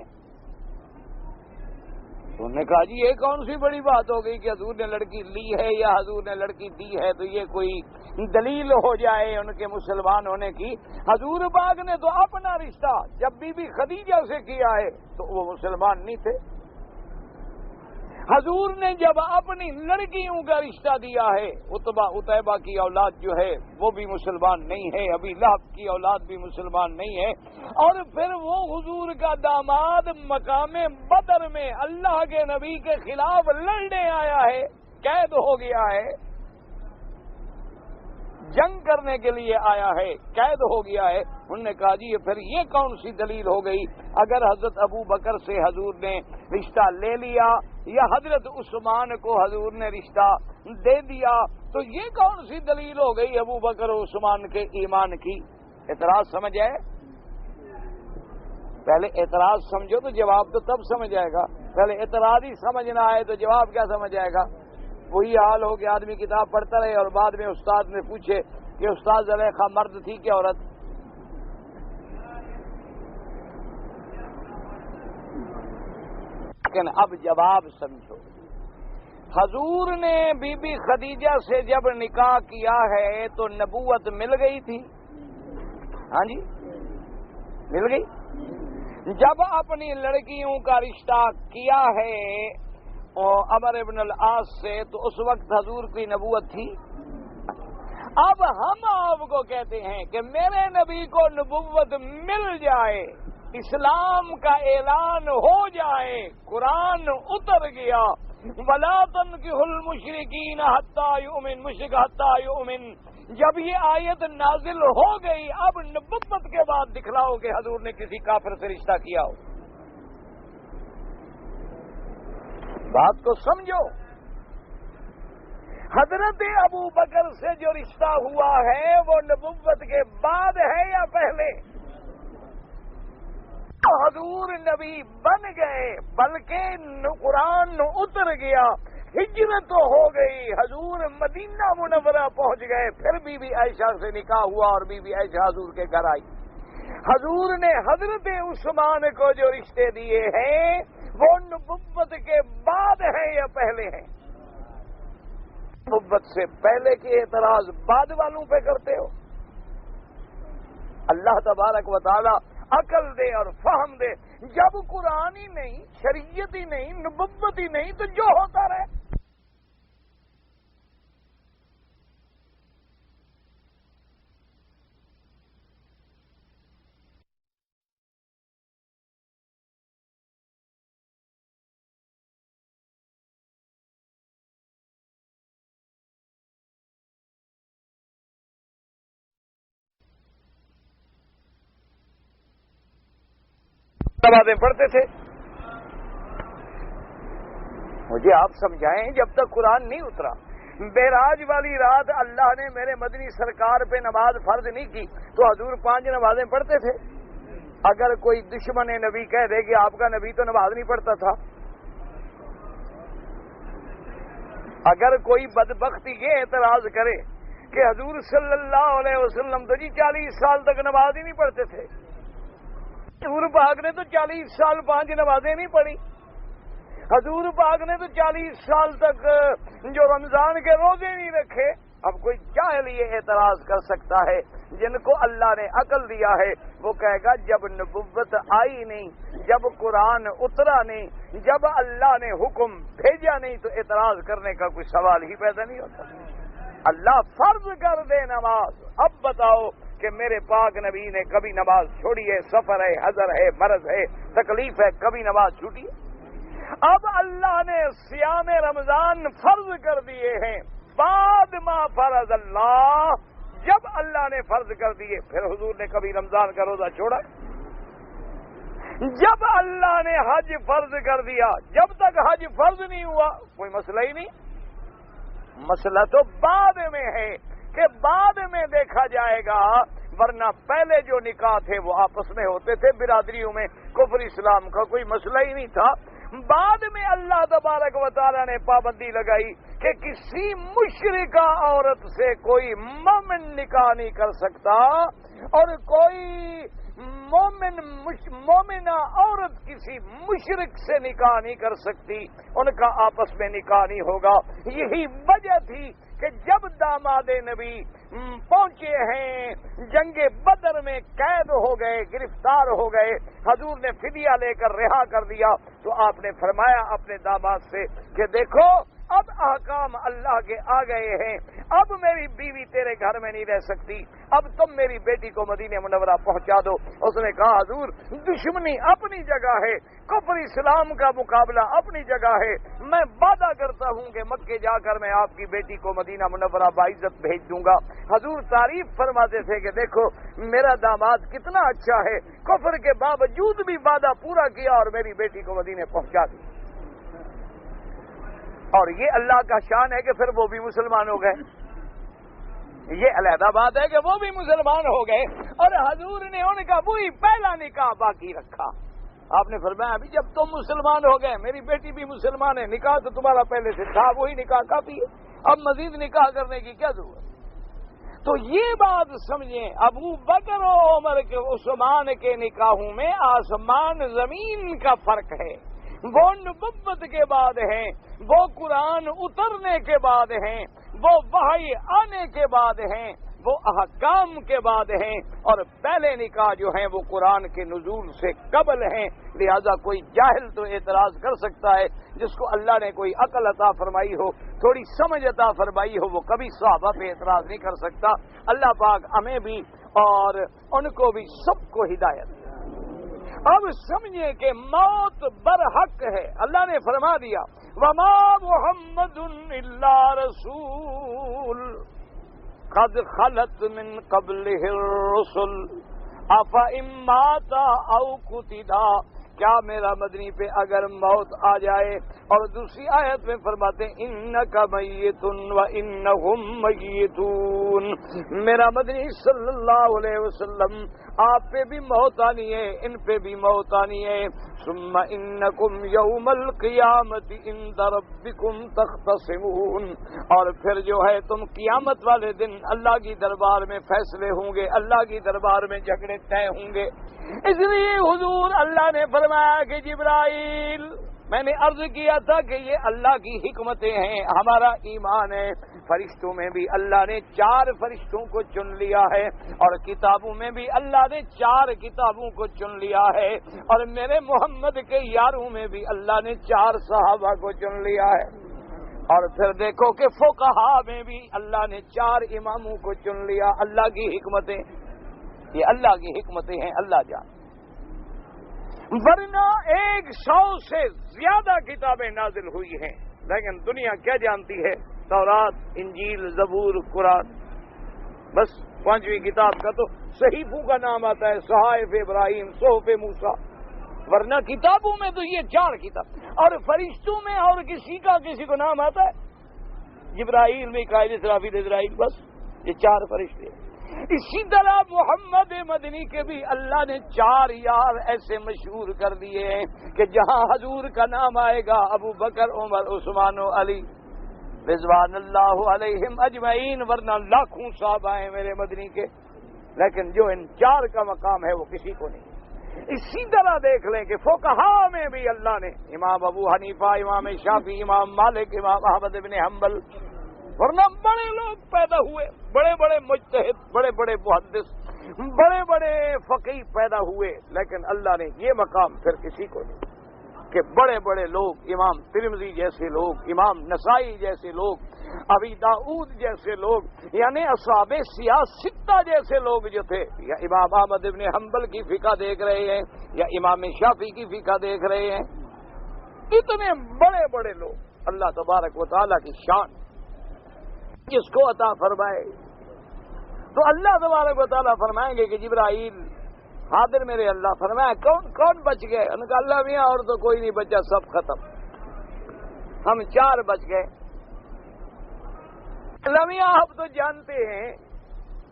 انہوں نے کہا جی یہ کون سی بڑی بات ہو گئی کہ حضور نے لڑکی لی ہے یا حضور نے لڑکی دی ہے تو یہ کوئی دلیل ہو جائے ان کے مسلمان ہونے کی. حضور پاک نے تو اپنا رشتہ جب بی بی خدیجہ سے کیا ہے تو وہ مسلمان نہیں تھے. حضور نے جب اپنی لڑکیوں کا رشتہ دیا ہے، اتبا کی اولاد جو ہے وہ بھی مسلمان نہیں ہے، ابھی لہب کی اولاد بھی مسلمان نہیں ہے. اور پھر وہ حضور کا داماد مقام بدر میں اللہ کے نبی کے خلاف لڑنے آیا ہے، قید ہو گیا ہے، جنگ کرنے کے لیے آیا ہے، قید ہو گیا ہے. انہوں نے کہا جی پھر یہ کون سی دلیل ہو گئی؟ اگر حضرت ابو بکر سے حضور نے رشتہ لے لیا یا حضرت عثمان کو حضور نے رشتہ دے دیا تو یہ کون سی دلیل ہو گئی ابو بکر و عثمان کے ایمان کی؟ اعتراض سمجھ آئے؟ پہلے اعتراض سمجھو تو جواب تو تب سمجھ آئے گا. پہلے اعتراض ہی سمجھ نہ آئے تو جواب کیا سمجھ آئے گا؟ وہی حال ہو کہ آدمی کتاب پڑھتا رہے اور بعد میں استاد نے پوچھے کہ استاد زلیخا مرد تھی کہ عورت؟ لیکن اب جواب سمجھو. حضور نے بی بی خدیجہ سے جب نکاح کیا ہے تو نبوت مل گئی تھی. ہاں جی مل گئی. جب اپنی لڑکیوں کا رشتہ کیا ہے عمر ابن العاص سے تو اس وقت حضور کی نبوت تھی. اب ہم آپ کو کہتے ہیں کہ میرے نبی کو نبوت مل جائے، اسلام کا اعلان ہو جائے، قرآن اتر گیا، وَلَا تَنكِحُوا الْمُشْرِكِينَ حَتَّى يُؤْمِنُوا مشرک حَتَّى يُؤْمِنُوا. جب یہ آیت نازل ہو گئی اب نبوت کے بعد دکھلاؤ کہ حضور نے کسی کافر سے رشتہ کیا ہو. بات کو سمجھو. حضرت ابو بکر سے جو رشتہ ہوا ہے وہ نبوت کے بعد ہے یا پہلے؟ حضور نبی بن گئے بلکہ قرآن اتر گیا، ہجرت تو ہو گئی، حضور مدینہ منورہ پہنچ گئے، پھر بی بی عائشہ سے نکاح ہوا اور بی بی عائشہ حضور کے گھر آئی۔ حضور نے حضرت عثمان کو جو رشتے دیے ہیں وہ نبوت کے بعد ہیں یا پہلے ہیں؟ نبوت سے پہلے کے اعتراض بعد والوں پہ کرتے ہو۔ اللہ تبارک و تعالی عقل دے اور فہم دے، جب قرآن ہی نہیں، شریعت ہی نہیں، نبوت ہی نہیں تو جو ہوتا رہے۔ نمازیں پڑھتے تھے، مجھے آپ سمجھائیں، جب تک قرآن نہیں اترا، معراج والی رات اللہ نے میرے مدنی سرکار پہ نماز فرض نہیں کی تو حضور 5 نمازیں پڑھتے تھے۔ اگر کوئی دشمن نبی کہہ دے کہ آپ کا نبی تو نماز نہیں پڑھتا تھا، اگر کوئی بدبخت یہ اعتراض کرے کہ حضور صلی اللہ علیہ وسلم تو 40 سال تک نماز ہی نہیں پڑھتے تھے، حضور پاک نے تو 40 سال 5 نمازیں نہیں پڑھی، حضور پاک نے تو 40 سال تک جو رمضان کے روزے نہیں رکھے۔ اب کوئی جاہل یہ اعتراض کر سکتا ہے، جن کو اللہ نے عقل دیا ہے وہ کہے گا جب نبوت آئی نہیں، جب قرآن اترا نہیں، جب اللہ نے حکم بھیجا نہیں تو اعتراض کرنے کا کوئی سوال ہی پیدا نہیں ہوتا۔ اللہ فرض کر دے نماز، اب بتاؤ کہ میرے پاک نبی نے کبھی نماز چھوڑی ہے؟ سفر ہے، حضر ہے، مرض ہے، تکلیف ہے، کبھی نماز چھوٹی ہے؟ اب اللہ نے صیام رمضان فرض کر دیے ہیں بعد ما فرض اللہ، جب اللہ نے فرض کر دیے پھر حضور نے کبھی رمضان کا روزہ چھوڑا؟ جب اللہ نے حج فرض کر دیا، جب تک حج فرض نہیں ہوا کوئی مسئلہ ہی نہیں۔ مسئلہ تو بعد میں ہے کہ بعد میں دیکھا جائے گا، ورنہ پہلے جو نکاح تھے وہ آپس میں ہوتے تھے برادریوں میں، کفر اسلام کا کوئی مسئلہ ہی نہیں تھا۔ بعد میں اللہ تبارک و تعالی نے پابندی لگائی کہ کسی مشرکہ عورت سے کوئی مومن نکاح نہیں کر سکتا، اور کوئی مومنہ عورت کسی مشرک سے نکاح نہیں کر سکتی، ان کا آپس میں نکاح نہیں ہوگا۔ یہی وجہ تھی کہ جب داماد نبی پہنچے ہیں جنگ بدر میں، قید ہو گئے، گرفتار ہو گئے، حضور نے فدیہ لے کر رہا کر دیا تو آپ نے فرمایا اپنے داماد سے کہ دیکھو اب احکام اللہ کے آ گئے ہیں، اب میری بیوی تیرے گھر میں نہیں رہ سکتی، اب تم میری بیٹی کو مدینہ منورہ پہنچا دو۔ اس نے کہا حضور دشمنی اپنی جگہ ہے، کفر اسلام کا مقابلہ اپنی جگہ ہے، میں وعدہ کرتا ہوں کہ مکے جا کر میں آپ کی بیٹی کو مدینہ منورہ باعزت بھیج دوں گا۔ حضور تعریف فرماتے تھے کہ دیکھو میرا داماد کتنا اچھا ہے، کفر کے باوجود بھی وعدہ پورا کیا اور میری بیٹی کو مدینہ پہنچا دی۔ اور یہ اللہ کا شان ہے کہ پھر وہ بھی مسلمان ہو گئے، یہ علیحدہ بات ہے کہ وہ بھی مسلمان ہو گئے، اور حضور نے ان کا وہی پہلا نکاح باقی رکھا۔ آپ نے فرمایا ابھی جب تم مسلمان ہو گئے، میری بیٹی بھی مسلمان ہے، نکاح تو تمہارا پہلے سے تھا، وہی نکاح کافی ہے، اب مزید نکاح کرنے کی کیا ضرورت؟ تو یہ بات سمجھیں، ابو بکر و عمر کے عثمان کے نکاحوں میں آسمان زمین کا فرق ہے۔ وہ نبوت کے بعد ہیں، وہ قرآن اترنے کے بعد ہیں، وہ وحی آنے کے بعد ہیں، وہ احکام کے بعد ہیں، اور پہلے نکاح جو ہیں وہ قرآن کے نزول سے قبل ہیں۔ لہذا کوئی جاہل تو اعتراض کر سکتا ہے، جس کو اللہ نے کوئی عقل عطا فرمائی ہو، تھوڑی سمجھ عطا فرمائی ہو، وہ کبھی صحابہ پہ اعتراض نہیں کر سکتا۔ اللہ پاک ہمیں بھی اور ان کو بھی سب کو ہدایت۔ اب سمجھیں کہ موت برحق ہے، اللہ نے فرما دیا وما محمد الا رسول قد خلت من قبلہ الرسل افإن مات او قتل کیا میرا مدنی پہ اگر موت آ جائے، اور دوسری آیت میں فرماتے ہیں انک میت و انہم میتون، میرا مدنی صلی اللہ علیہ وسلم آپ پہ بھی موت آنی ہے، ان پہ بھی موت آنی ہے، ثم انکم یوم القیامت عند ربکم تختصمون، اور پھر جو ہے تم قیامت والے دن اللہ کی دربار میں فیصلے ہوں گے، اللہ کی دربار میں جھگڑے طے ہوں گے۔ اس لیے حضور اللہ نے فرمایا کہ جبرائیل، میں نے عرض کیا تھا کہ یہ اللہ کی حکمتیں ہیں، ہمارا ایمان ہے۔ فرشتوں میں بھی اللہ نے 4 فرشتوں کو چن لیا ہے، اور کتابوں میں بھی اللہ نے 4 کتابوں کو چن لیا ہے، اور میرے محمد کے یاروں میں بھی اللہ نے 4 صحابہ کو چن لیا ہے، اور پھر دیکھو کہ فقہا میں بھی اللہ نے 4 اماموں کو چن لیا۔ اللہ کی حکمتیں، یہ اللہ کی حکمتیں ہیں، اللہ جان۔ ورنہ 100 سے زیادہ کتابیں نازل ہوئی ہیں، لیکن دنیا کیا جانتی ہے؟ تورات، انجیل، زبور، قرآن، بس 5ویں کتاب کا تو صحیفوں کا نام آتا ہے، صحائف ابراہیم، صحف موسیٰ، ورنہ کتابوں میں تو یہ 4 کتاب، اور فرشتوں میں اور کسی کو نام آتا ہے؟ جبرائیل، میکائیل، اسرافیل، اسرائیل، بس یہ 4 فرشتے۔ اسی طرح محمد مدنی کے بھی اللہ نے 4 یار ایسے مشہور کر دیے ہیں کہ جہاں حضور کا نام آئے گا ابو بکر، عمر، عثمان و علی رضوان اللہ علیہم اجمعین، ورنہ لاکھوں صحابہ ہیں میرے مدنی کے، لیکن جو ان 4 کا مقام ہے وہ کسی کو نہیں۔ اسی طرح دیکھ لیں کہ فقہا میں بھی اللہ نے امام ابو حنیفہ، امام شافعی، امام مالک، امام احمد بن حنبل، ورنہ بڑے لوگ پیدا ہوئے، بڑے بڑے مجتہد، بڑے بڑے محدث، بڑے بڑے فقیہ پیدا ہوئے، لیکن اللہ نے یہ مقام پھر کسی کو نہیں کہ بڑے بڑے لوگ، امام ترمذی جیسے لوگ، امام نسائی جیسے لوگ، ابی داؤد جیسے لوگ، یعنی اصحاب سیاستہ جیسے لوگ جو تھے، یا امام احمد بن حنبل کی فقہ دیکھ رہے ہیں، یا امام شافعی کی فقہ دیکھ رہے ہیں، اتنے بڑے بڑے لوگ، اللہ تبارک و تعالیٰ کی شان جس کو عطا فرمائے۔ تو اللہ تبارک و تعالیٰ فرمائیں گے کہ جبرائیل حاضر میرے اللہ، فرمایا کون بچ گئے؟ ان کا اللہ میاں اور تو کوئی نہیں بچا، سب ختم، ہم 4 بچ گئے۔ اللہ میاں آپ تو جانتے ہیں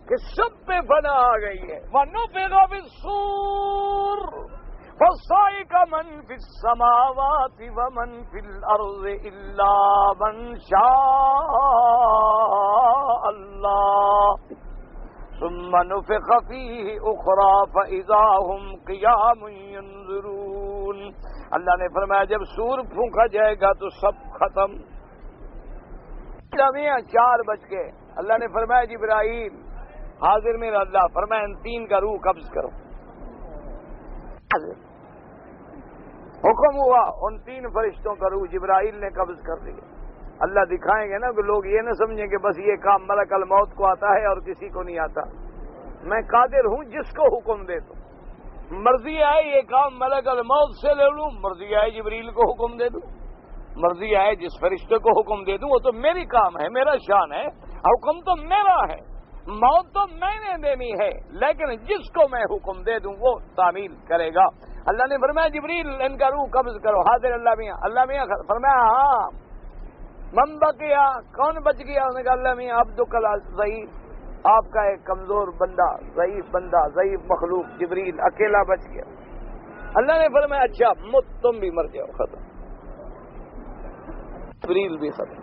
کہ سب پہ فنا آ گئی ہے، وَنُفِخَ فِي الصُّورِ فَصَعِقَ مَن فِي السَّمَاوَاتِ وَمَن فِي الْأَرْضِ إِلَّا مَن شَاءَ اللَّهُ ثُمَّ نُفِخَ فِيهِ أُخْرَى فَإِذَا هُمْ قِيَامٌ يَنظُرُونَ۔ اللہ نے فرمایا جب سور پھونکا جائے گا تو سب ختم۔ میاں 4 بچ گئے۔ اللہ نے فرمایا جبرائیل حاضر میرا اللہ، فرمایا ان 3 کا روح قبض کرو۔ حکم ہوا، ان 3 فرشتوں کا روح جبرائیل نے قبض کر لیا۔ اللہ دکھائیں گے نا کہ لوگ یہ نہ سمجھیں کہ بس یہ کام ملک الموت کو آتا ہے اور کسی کو نہیں آتا۔ میں قادر ہوں جس کو حکم دے دوں، مرضی آئے یہ کام ملک الموت سے لے لوں، مرضی آئے جبریل کو حکم دے دوں، مرضی آئے جس فرشتے کو حکم دے دوں، وہ تو میری کام ہے، میرا شان ہے، حکم تو میرا ہے، موت تو میں نے دینی ہے، لیکن جس کو میں حکم دے دوں وہ تعمیل کرے گا۔ اللہ نے فرمایا جبریل ان کا روح قبض کرو۔ حاضر اللہ میاں فرمایا ہاں من بقیا، کون بچ گیا؟ انہوں نے کہا اللہ میاں عبدک ضعیف، آپ کا ایک کمزور بندہ، ضعیف مخلوق جبریل اکیلا بچ گیا۔ اللہ نے فرمایا اچھا مت، تم بھی مر جاؤ، ختم، جبریل بھی ختم۔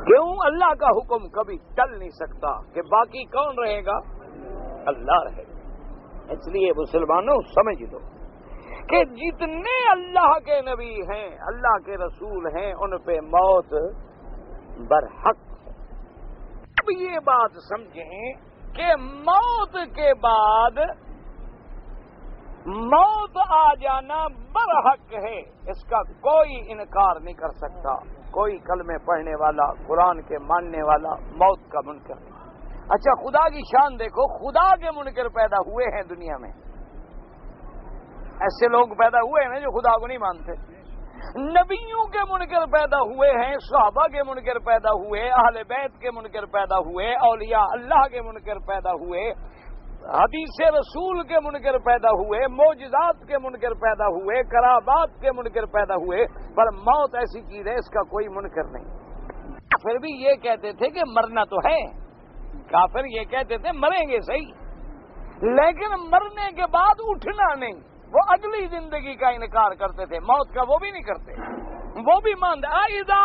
کیوں؟ اللہ کا حکم کبھی ٹل نہیں سکتا کہ باقی کون رہے گا؟ اللہ رہے گا۔ اس لیے مسلمانوں سمجھ لو کہ جتنے اللہ کے نبی ہیں، اللہ کے رسول ہیں، ان پہ موت برحق ہے۔ اب یہ بات سمجھیں کہ موت کے بعد موت آ جانا برحق ہے، اس کا کوئی انکار نہیں کر سکتا۔ کوئی کلمے پڑھنے والا، قرآن کے ماننے والا موت کا منکر نہیں۔ اچھا خدا کی شان دیکھو، خدا کے منکر پیدا ہوئے ہیں دنیا میں، ایسے لوگ پیدا ہوئے ہیں جو خدا کو نہیں مانتے۔ نبیوں کے منکر پیدا ہوئے ہیں، صحابہ کے منکر پیدا ہوئے، اہل بیت کے منکر پیدا ہوئے، اولیاء اللہ کے منکر پیدا ہوئے، حدیث رسول کے منکر پیدا ہوئے، معجزات کے منکر پیدا ہوئے، کرامات کے منکر پیدا ہوئے، پر موت ایسی چیز ہے اس کا کوئی منکر نہیں۔ کافر بھی یہ کہتے تھے کہ مرنا تو ہے، کافر یہ کہتے تھے مریں گے صحیح، لیکن مرنے کے بعد اٹھنا نہیں، وہ اگلی زندگی کا انکار کرتے تھے، موت کا وہ بھی نہیں کرتے، وہ بھی مانتے اَإِذَا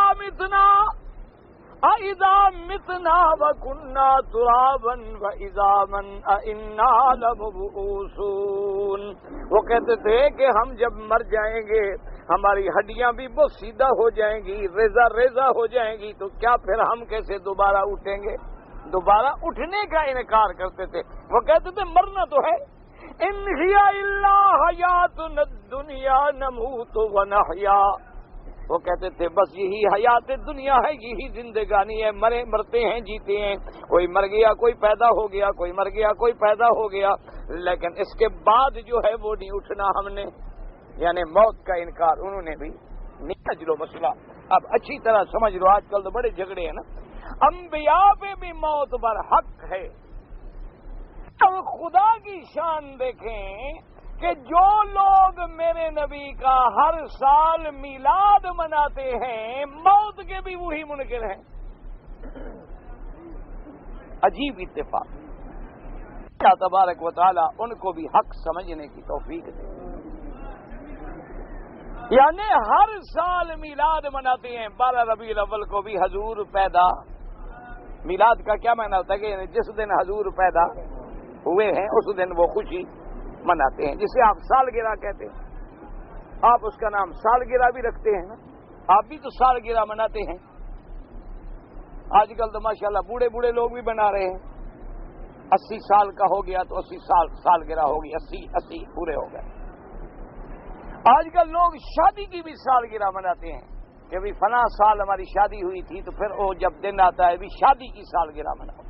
مِتْنَا وَكُنَّا تُرَابًا وَعِظَامًا أَإِنَّا لَمَبْعُوثُونَ۔ وہ کہتے تھے کہ ہم جب مر جائیں گے ہماری ہڈیاں بھی بہت سیدھا ہو جائیں گی، ریزہ ریزہ ہو جائیں گی، تو کیا پھر ہم کیسے دوبارہ اٹھیں گے؟ دوبارہ اٹھنے کا انکار کرتے تھے، وہ کہتے تھے مرنا تو ہے، إِنْ هِيَ إِلَّا حَيَاتُنَا الدُّنْيَا نَمُوتُ وَنَحْيَا۔ وہ کہتے تھے بس یہی حیات دنیا ہے، یہی زندگانی ہے، مرتے ہیں جیتے ہیں، کوئی مر گیا کوئی پیدا ہو گیا، کوئی مر گیا کوئی پیدا ہو گیا، لیکن اس کے بعد جو ہے وہ نہیں اٹھنا ہم نے، یعنی موت کا انکار انہوں نے بھی نہیں۔ سمجھ لو مسئلہ، اب اچھی طرح سمجھ لو، آج کل تو بڑے جھگڑے ہیں نا، انبیاء پہ بھی موت پر حق ہے۔ اب خدا کی شان دیکھیں کہ جو لوگ میرے نبی کا ہر سال میلاد مناتے ہیں، موت کے بھی وہی منکر ہیں۔ عجیب اتفاق، اللہ تبارک و تعالی ان کو بھی حق سمجھنے کی توفیق دے، یعنی ہر سال میلاد مناتے ہیں، 12 ربیع الاول کو بھی حضور پیدا۔ میلاد کا کیا معنی ہوتا ہے کہ جس دن حضور پیدا ہوئے ہیں اس دن وہ خوشی مناتے ہیں، جسے آپ سالگرہ کہتے ہیں، آپ اس کا نام سالگرہ بھی رکھتے ہیں نا، آپ بھی تو سالگرہ مناتے ہیں۔ آج کل تو ماشاءاللہ بوڑھے بوڑھے لوگ بھی بنا رہے ہیں، 80 سال کا ہو گیا تو 80 سالگرہ ہوگی، 80 پورے ہو گئے۔ آج کل لوگ شادی کی بھی سالگرہ مناتے ہیں کہ بھی فلاں سال ہماری شادی ہوئی تھی، تو پھر وہ جب دن آتا ہے بھی شادی کی سالگرہ مناؤ۔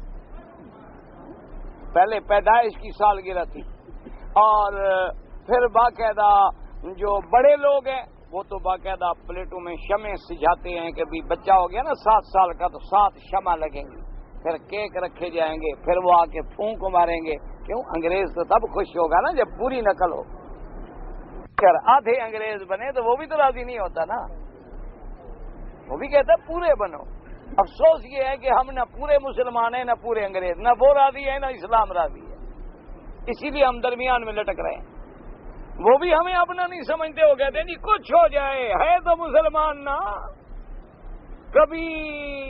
پہلے پیدائش کی سالگرہ تھی، اور پھر باقاعدہ جو بڑے لوگ ہیں وہ تو باقاعدہ پلیٹوں میں شمع سجھاتے ہیں کہ بھی بچہ ہو گیا نا 7 سال کا تو 7 شمع لگیں گی، پھر کیک رکھے جائیں گے، پھر وہ آ کے پھونک ماریں گے۔ کیوں؟ انگریز تو تب خوش ہوگا نا جب پوری نقل ہو، اگر آدھے انگریز بنے تو وہ بھی تو راضی نہیں ہوتا نا، وہ بھی کہتا ہے پورے بنو۔ افسوس یہ ہے کہ ہم نہ پورے مسلمان ہیں نہ پورے انگریز، نہ وہ راضی ہے نہ اسلام راضی ہے، اسی لیے ہم درمیان میں لٹک رہے ہیں۔ وہ بھی ہمیں اپنا نہیں سمجھتے، وہ کہتے ہیں جی کچھ ہو جائے ہے تو مسلمان نا، کبھی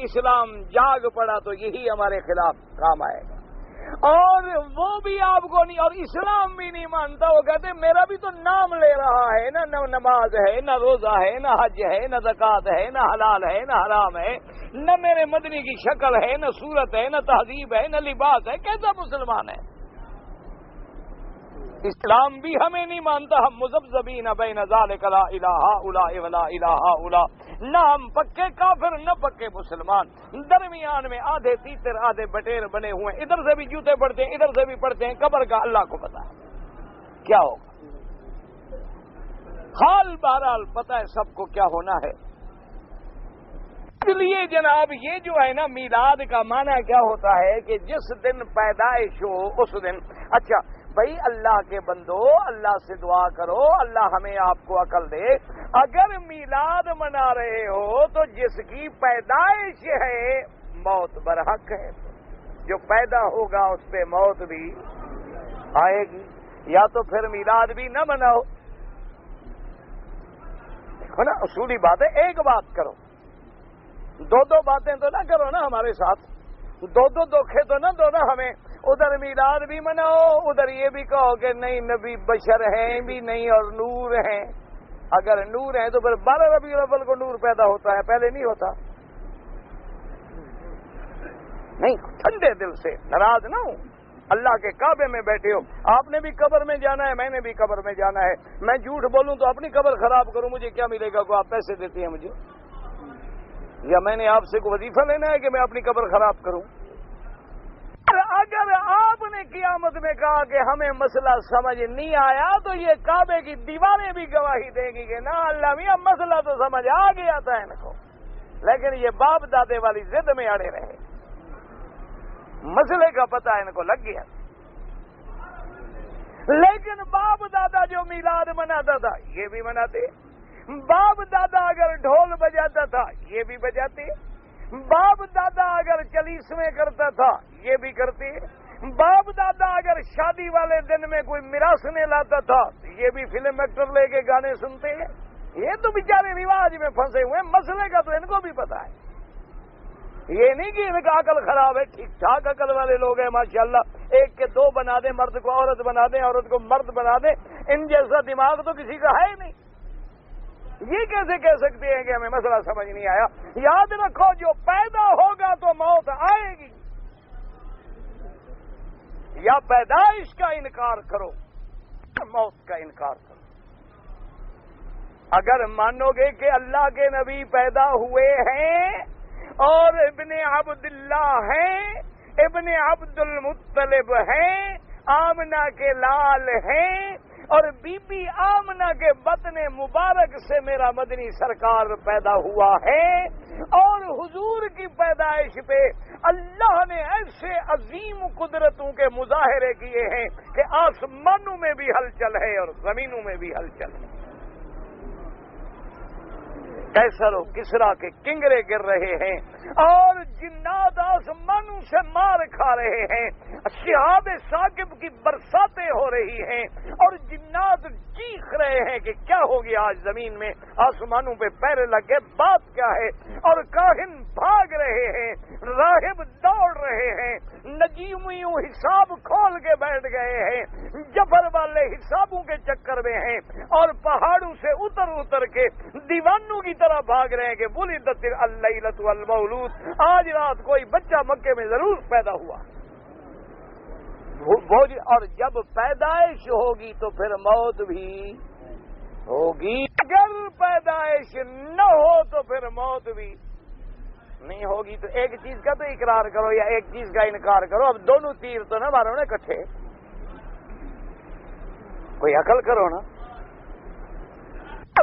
اسلام جاگ پڑا تو یہی ہمارے خلاف کام آئے گا، اور وہ بھی آپ کو نہیں، اور اسلام بھی نہیں مانتا، وہ کہتے ہیں میرا بھی تو نام لے رہا ہے نا، نہ نماز ہے نہ روزہ ہے نہ حج ہے نہ زکوٰۃ ہے نہ حلال ہے نہ حرام ہے، نہ میرے مدنی کی شکل ہے نہ صورت ہے نہ تہذیب ہے نہ لباس ہے، کیسا مسلمان ہے؟ اسلام بھی ہمیں نہیں مانتا، ہم مذبذبین بین ذالک لا الہ الا ولا الہ الا، نہ ہم پکے کافر نہ پکے مسلمان، درمیان میں آدھے تیتر آدھے بٹیر بنے ہوئے، ادھر سے بھی جوتے پڑتے ہیں ادھر سے بھی پڑتے ہیں، قبر کا اللہ کو پتا ہے کیا ہوگا، حال بہرحال پتا ہے سب کو کیا ہونا ہے۔ اس لیے جناب یہ جو ہے نا میلاد کا معنی کیا ہوتا ہے کہ جس دن پیدائش ہو اس دن، اچھا بھائی اللہ کے بندو، اللہ سے دعا کرو اللہ ہمیں آپ کو عقل دے، اگر میلاد منا رہے ہو تو جس کی پیدائش ہے موت برحق ہے، جو پیدا ہوگا اس پہ موت بھی آئے گی، یا تو پھر میلاد بھی نہ مناؤ۔ دیکھو نا اصولی بات ہے، ایک بات کرو، دو باتیں تو نہ کرو نا ہمارے ساتھ، دو دھوکے تو نہ دو نا ہمیں، ادھر میلاد بھی مناؤ ادھر یہ بھی کہو کہ نہیں نبی بشر ہیں بھی نہیں اور نور ہیں، اگر نور ہیں تو پھر 12 ربیع الاول کو نور پیدا ہوتا ہے، پہلے نہیں ہوتا۔ نہیں، ٹھنڈے دل سے ناراض نہ ہوں، اللہ کے کعبے میں بیٹھے ہو، آپ نے بھی قبر میں جانا ہے میں نے بھی قبر میں جانا ہے، میں جھوٹ بولوں تو اپنی قبر خراب کروں، مجھے کیا ملے گا؟ کوئی آپ پیسے دیتے ہیں مجھے، یا میں نے آپ سے کوئی وظیفہ لینا ہے کہ میں اپنی قبر خراب کروں؟ اگر آپ نے قیامت میں کہا کہ ہمیں مسئلہ سمجھ نہیں آیا تو یہ کعبے کی دیواریں بھی گواہی دیں گی کہ نا اللہ میاں مسئلہ تو سمجھ آ گیا تھا ان کو، لیکن یہ باپ دادے والی ضد میں اڑے رہے، مسئلے کا پتہ ان کو لگ گیا۔ لیکن باپ دادا جو میلاد مناتا تھا یہ بھی مناتے، باپ دادا اگر ڈھول بجاتا تھا یہ بھی بجاتے، باپ دادا اگر چلیسویں کرتا تھا یہ بھی کرتے، باپ دادا اگر شادی والے دن میں کوئی میراثنے لاتا تھا یہ بھی فلم ایکٹر لے کے گانے سنتے ہیں۔ یہ تو بیچارے رواج میں پھنسے ہوئے، مسئلے کا تو ان کو بھی پتا ہے۔ یہ نہیں کہ ان کا عقل خراب ہے، ٹھیک ٹھاک عقل والے لوگ ہیں ماشاءاللہ، ایک کے دو بنا دیں، مرد کو عورت بنا دیں، عورت کو مرد بنا دیں، ان جیسا دماغ تو کسی کا ہے نہیں۔ یہ کیسے کہہ سکتے ہیں کہ ہمیں مسئلہ سمجھ نہیں آیا؟ یاد رکھو جو پیدا ہوگا تو موت آئے گی، یا پیدائش کا انکار کرو یا موت کا انکار کرو۔ اگر مانو گے کہ اللہ کے نبی پیدا ہوئے ہیں اور ابن عبداللہ ہیں، ابن عبد المطلب ہیں، آمنہ کے لال ہیں، اور بی بی آمنہ کے بطن مبارک سے میرا مدنی سرکار پیدا ہوا ہے، اور حضور کی پیدائش پہ اللہ نے ایسے عظیم قدرتوں کے مظاہرے کیے ہیں کہ آسمانوں میں بھی ہلچل ہے اور زمینوں میں بھی ہلچل ہے۔ کیسر و کسرا کے کنگرے گر رہے ہیں اور جنات آسمانوں سے مار کھا رہے ہیں، شہاب ثاقب کی برساتیں ہو رہی ہیں، اور جنات چیخ رہے ہیں کہ کیا ہو گیا آج زمین میں، آسمانوں پہ پیر لگ گئے، بات کیا ہے، اور کاہن بھاگ رہے ہیں، راہب دوڑ رہے ہیں، نجیمیوں حساب کھول کے بیٹھ گئے ہیں، جبر والے حسابوں کے چکر میں ہیں، اور پہاڑوں سے اتر کے دیوانوں کی طرح بھاگ رہے ہیں کہ ولدت اللیلۃ والمولود، آج رات کوئی بچہ مکے میں ضرور پیدا ہوا۔ اور جب پیدائش ہوگی تو پھر موت بھی ہوگی، اگر پیدائش نہ ہو تو پھر موت بھی نہیں ہوگی۔ تو ایک چیز کا تو اقرار کرو یا ایک چیز کا انکار کرو، اب دونوں تیر تو نہ مارو نا کٹھے، کوئی عقل کرو نا،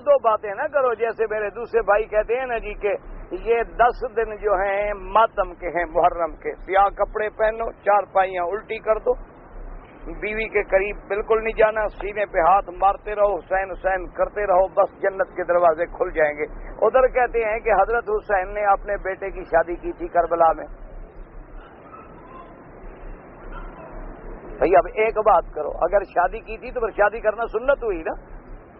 دو باتیں نہ کرو۔ جیسے میرے دوسرے بھائی کہتے ہیں نا جی کہ یہ 10 دن جو ہیں ماتم کے ہیں، محرم کے، سیاہ کپڑے پہنو، 4 پائیاں الٹی کر دو، بیوی کے قریب بالکل نہیں جانا، سینے پہ ہاتھ مارتے رہو، حسین حسین کرتے رہو، بس جنت کے دروازے کھل جائیں گے۔ ادھر کہتے ہیں کہ حضرت حسین نے اپنے بیٹے کی شادی کی تھی کربلا میں۔ بھئی اب ایک بات کرو، اگر شادی کی تھی تو پھر شادی کرنا سنت ہوئی نا،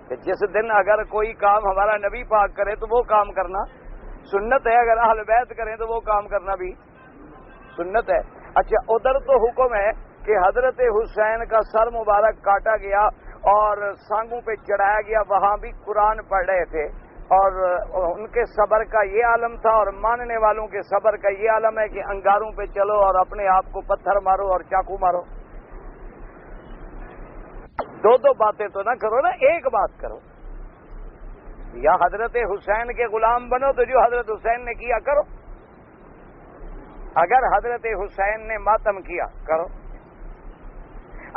کہ جس دن اگر کوئی کام ہمارا نبی پاک کرے تو وہ کام کرنا سنت ہے، اگر اہل بیت کریں تو وہ کام کرنا بھی سنت ہے۔ اچھا ادھر تو حکم ہے کہ حضرت حسین کا سر مبارک کاٹا گیا اور سانگوں پہ چڑھایا گیا، وہاں بھی قرآن پڑھ رہے تھے، اور ان کے صبر کا یہ عالم تھا، اور ماننے والوں کے صبر کا یہ عالم ہے کہ انگاروں پہ چلو اور اپنے آپ کو پتھر مارو اور چاقو مارو۔ دو باتیں تو نہ کرو نا، ایک بات کرو، یا حضرت حسین کے غلام بنو تو جو حضرت حسین نے کیا کرو، اگر حضرت حسین نے ماتم کیا کرو،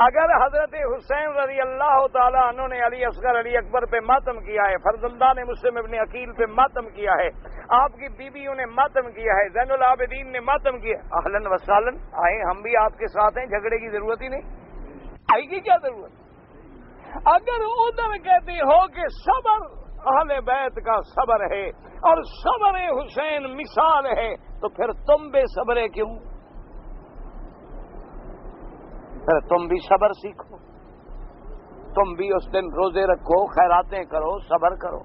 اگر حضرت حسین رضی اللہ تعالیٰ عنہ نے علی اصغر علی اکبر پہ ماتم کیا ہے، فرزندان مسلم ابن عقیل پہ ماتم کیا ہے، آپ کی بیویوں نے ماتم کیا ہے، زین العابدین نے ماتم کیا، اہلاً و سہلاً، آئیں ہم بھی آپ کے ساتھ ہیں، جھگڑے کی ضرورت ہی نہیں، آئی کی کیا ضرورت؟ اگر ادھر کہتے ہو کہ صبر اہل بیت کا صبر ہے اور صبر حسین مثال ہے، تو پھر تم بے صبرے کیوں؟ پھر تم بھی صبر سیکھو، تم بھی اس دن روزے رکھو، خیراتیں کرو، صبر کرو،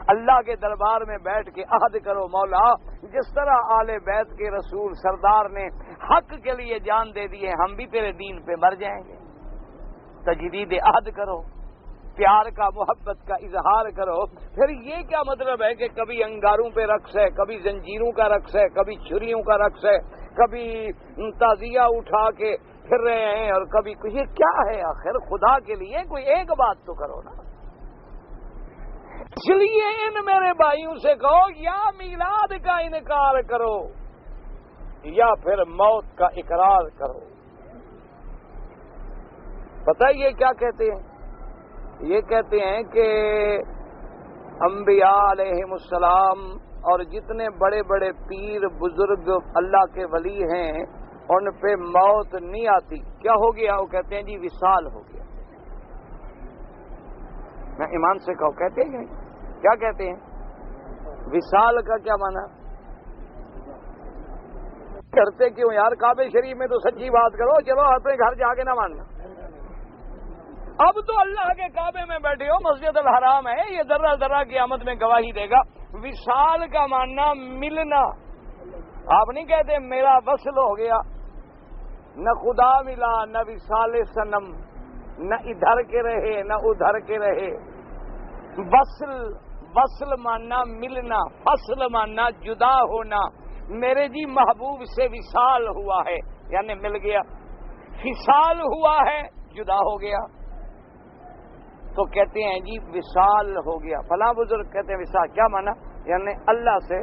اللہ کے دربار میں بیٹھ کے عہد کرو، مولا جس طرح آل بیت کے رسول سردار نے حق کے لیے جان دے دی ہے، ہم بھی تیرے دین پہ مر جائیں گے۔ تجدید عہد کرو، پیار کا محبت کا اظہار کرو۔ پھر یہ کیا مطلب ہے کہ کبھی انگاروں پہ رقص ہے، کبھی زنجیروں کا رقص ہے، کبھی چھریوں کا رقص ہے، کبھی تازیہ اٹھا کے پھر رہے ہیں، اور کبھی یہ کیا ہے؟ آخر خدا کے لیے کوئی ایک بات تو کرو نا۔ اس لیے ان میرے بھائیوں سے کہو یا میلاد کا انکار کرو یا پھر موت کا اقرار کرو۔ پتہ یہ کیا کہتے ہیں؟ یہ کہتے ہیں کہ انبیاء علیہم السلام اور جتنے بڑے بڑے پیر بزرگ اللہ کے ولی ہیں ان پہ موت نہیں آتی۔ کیا ہو گیا؟ وہ کہتے ہیں جی وصال ہو گیا۔ میں ایمان سے کہو کہتے ہیں کیا کہتے ہیں؟ وصال کا کیا مانا کرتے کیوں یار؟ کعبے شریف میں تو سچی بات کرو، چلو اپنے گھر جا کے نہ ماننا۔ اب تو اللہ کے کعبے میں بیٹھے ہو، مسجد الحرام ہے، یہ ذرہ ذرہ قیامت میں گواہی دے گا۔ وصال کا ماننا ملنا، آپ نہیں کہتے میرا وصل ہو گیا، نہ خدا ملا نہ وصال صنم، نہ ادھر کے رہے نہ ادھر کے رہے۔ وصل ماننا ملنا، فصل ماننا جدا ہونا۔ میرے جی محبوب سے وصال ہوا ہے یعنی مل گیا، فصال ہوا ہے جدا ہو گیا، تو کہتے ہیں جی وصال ہو گیا۔ فلاں بزرگ کہتے ہیں وصال کیا مانا؟ یعنی اللہ سے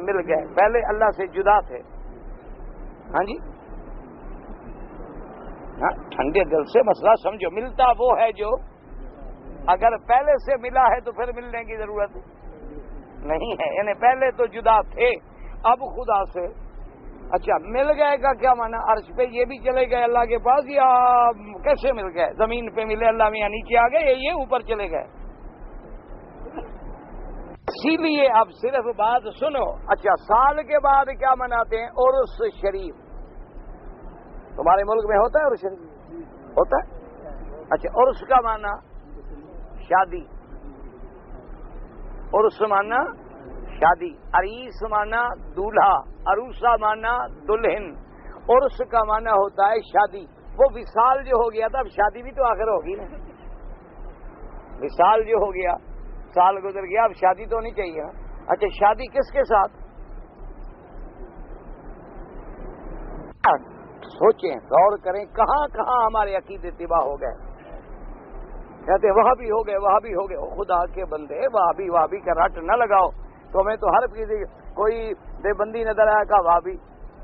مل گئے، پہلے اللہ سے جدا تھے۔ ہاں جی، ہاں ٹھنڈے دل سے مسئلہ سمجھو، ملتا وہ ہے جو اگر پہلے سے ملا ہے تو پھر ملنے کی ضرورت نہیں ہے، یعنی پہلے تو جدا تھے اب خدا سے اچھا مل گئے کا کیا مانا؟ عرش پہ یہ بھی چلے گئے اللہ کے پاس، یا کیسے مل گئے؟ زمین پہ ملے اللہ میاں نیچے آ گئے، یہ اوپر چلے گئے؟ اسی لیے اب صرف بات سنو۔ اچھا سال کے بعد کیا مناتے ہیں؟ عرس شریف۔ تمہارے ملک میں ہوتا ہے عرس شریف؟ ہوتا ہے؟ اچھا عرس کا مانا شادی، عرس مانا شادی، عریس مانا دولہا، عروسہ مانا دلہن، عرس کا مانا ہوتا ہے شادی۔ وہ وصال جو ہو گیا تھا، اب شادی بھی تو آخر ہوگی نا۔ وصال جو ہو گیا، سال گزر گیا، اب شادی تو نہیں چاہیے۔ اچھا شادی کس کے ساتھ؟ سوچیں غور کریں کہاں کہاں ہمارے عقیدے تباہ ہو گئے۔ کہتے وہاں بھی ہو گئے، وہاں بھی ہو گئے۔ خدا کے بندے وہاں بھی کا رٹ نہ لگاؤ، تمہیں تو ہر چیز، کوئی دیوبندی نظر آیا کا وہاں بھی،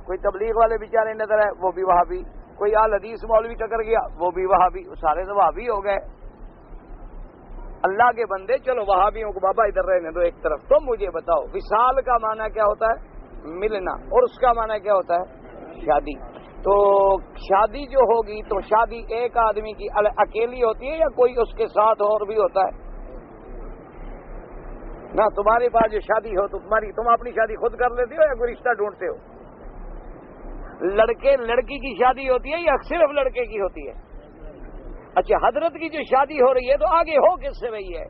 کوئی تبلیغ والے بیچارے نظر آئے وہ بھی وہاں بھی، کوئی آل حدیث مولوی ٹکر گیا وہ بھی وہاں بھی، سارے تو وہاں بھی ہو گئے۔ اللہ کے بندے چلو وہاں بھی ہوں بابا ادھر رہنے دو ایک طرف۔ تم مجھے بتاؤ وصال کا معنی کیا ہوتا ہے؟ ملنا۔ اور اس کا معنی کیا ہوتا ہے؟ شادی۔ تو شادی جو ہوگی تو شادی ایک آدمی کی اکیلی ہوتی ہے یا کوئی اس کے ساتھ اور بھی ہوتا ہے؟ نہ تمہارے پاس جو شادی ہو تو تم اپنی شادی خود کر لیتے ہو یا کوئی رشتہ ڈھونڈتے ہو؟ لڑکے لڑکی کی شادی ہوتی ہے یا صرف لڑکے کی ہوتی ہے؟ اچھا حضرت کی جو شادی ہو رہی ہے تو آگے ہو کس سے رہی ہے؟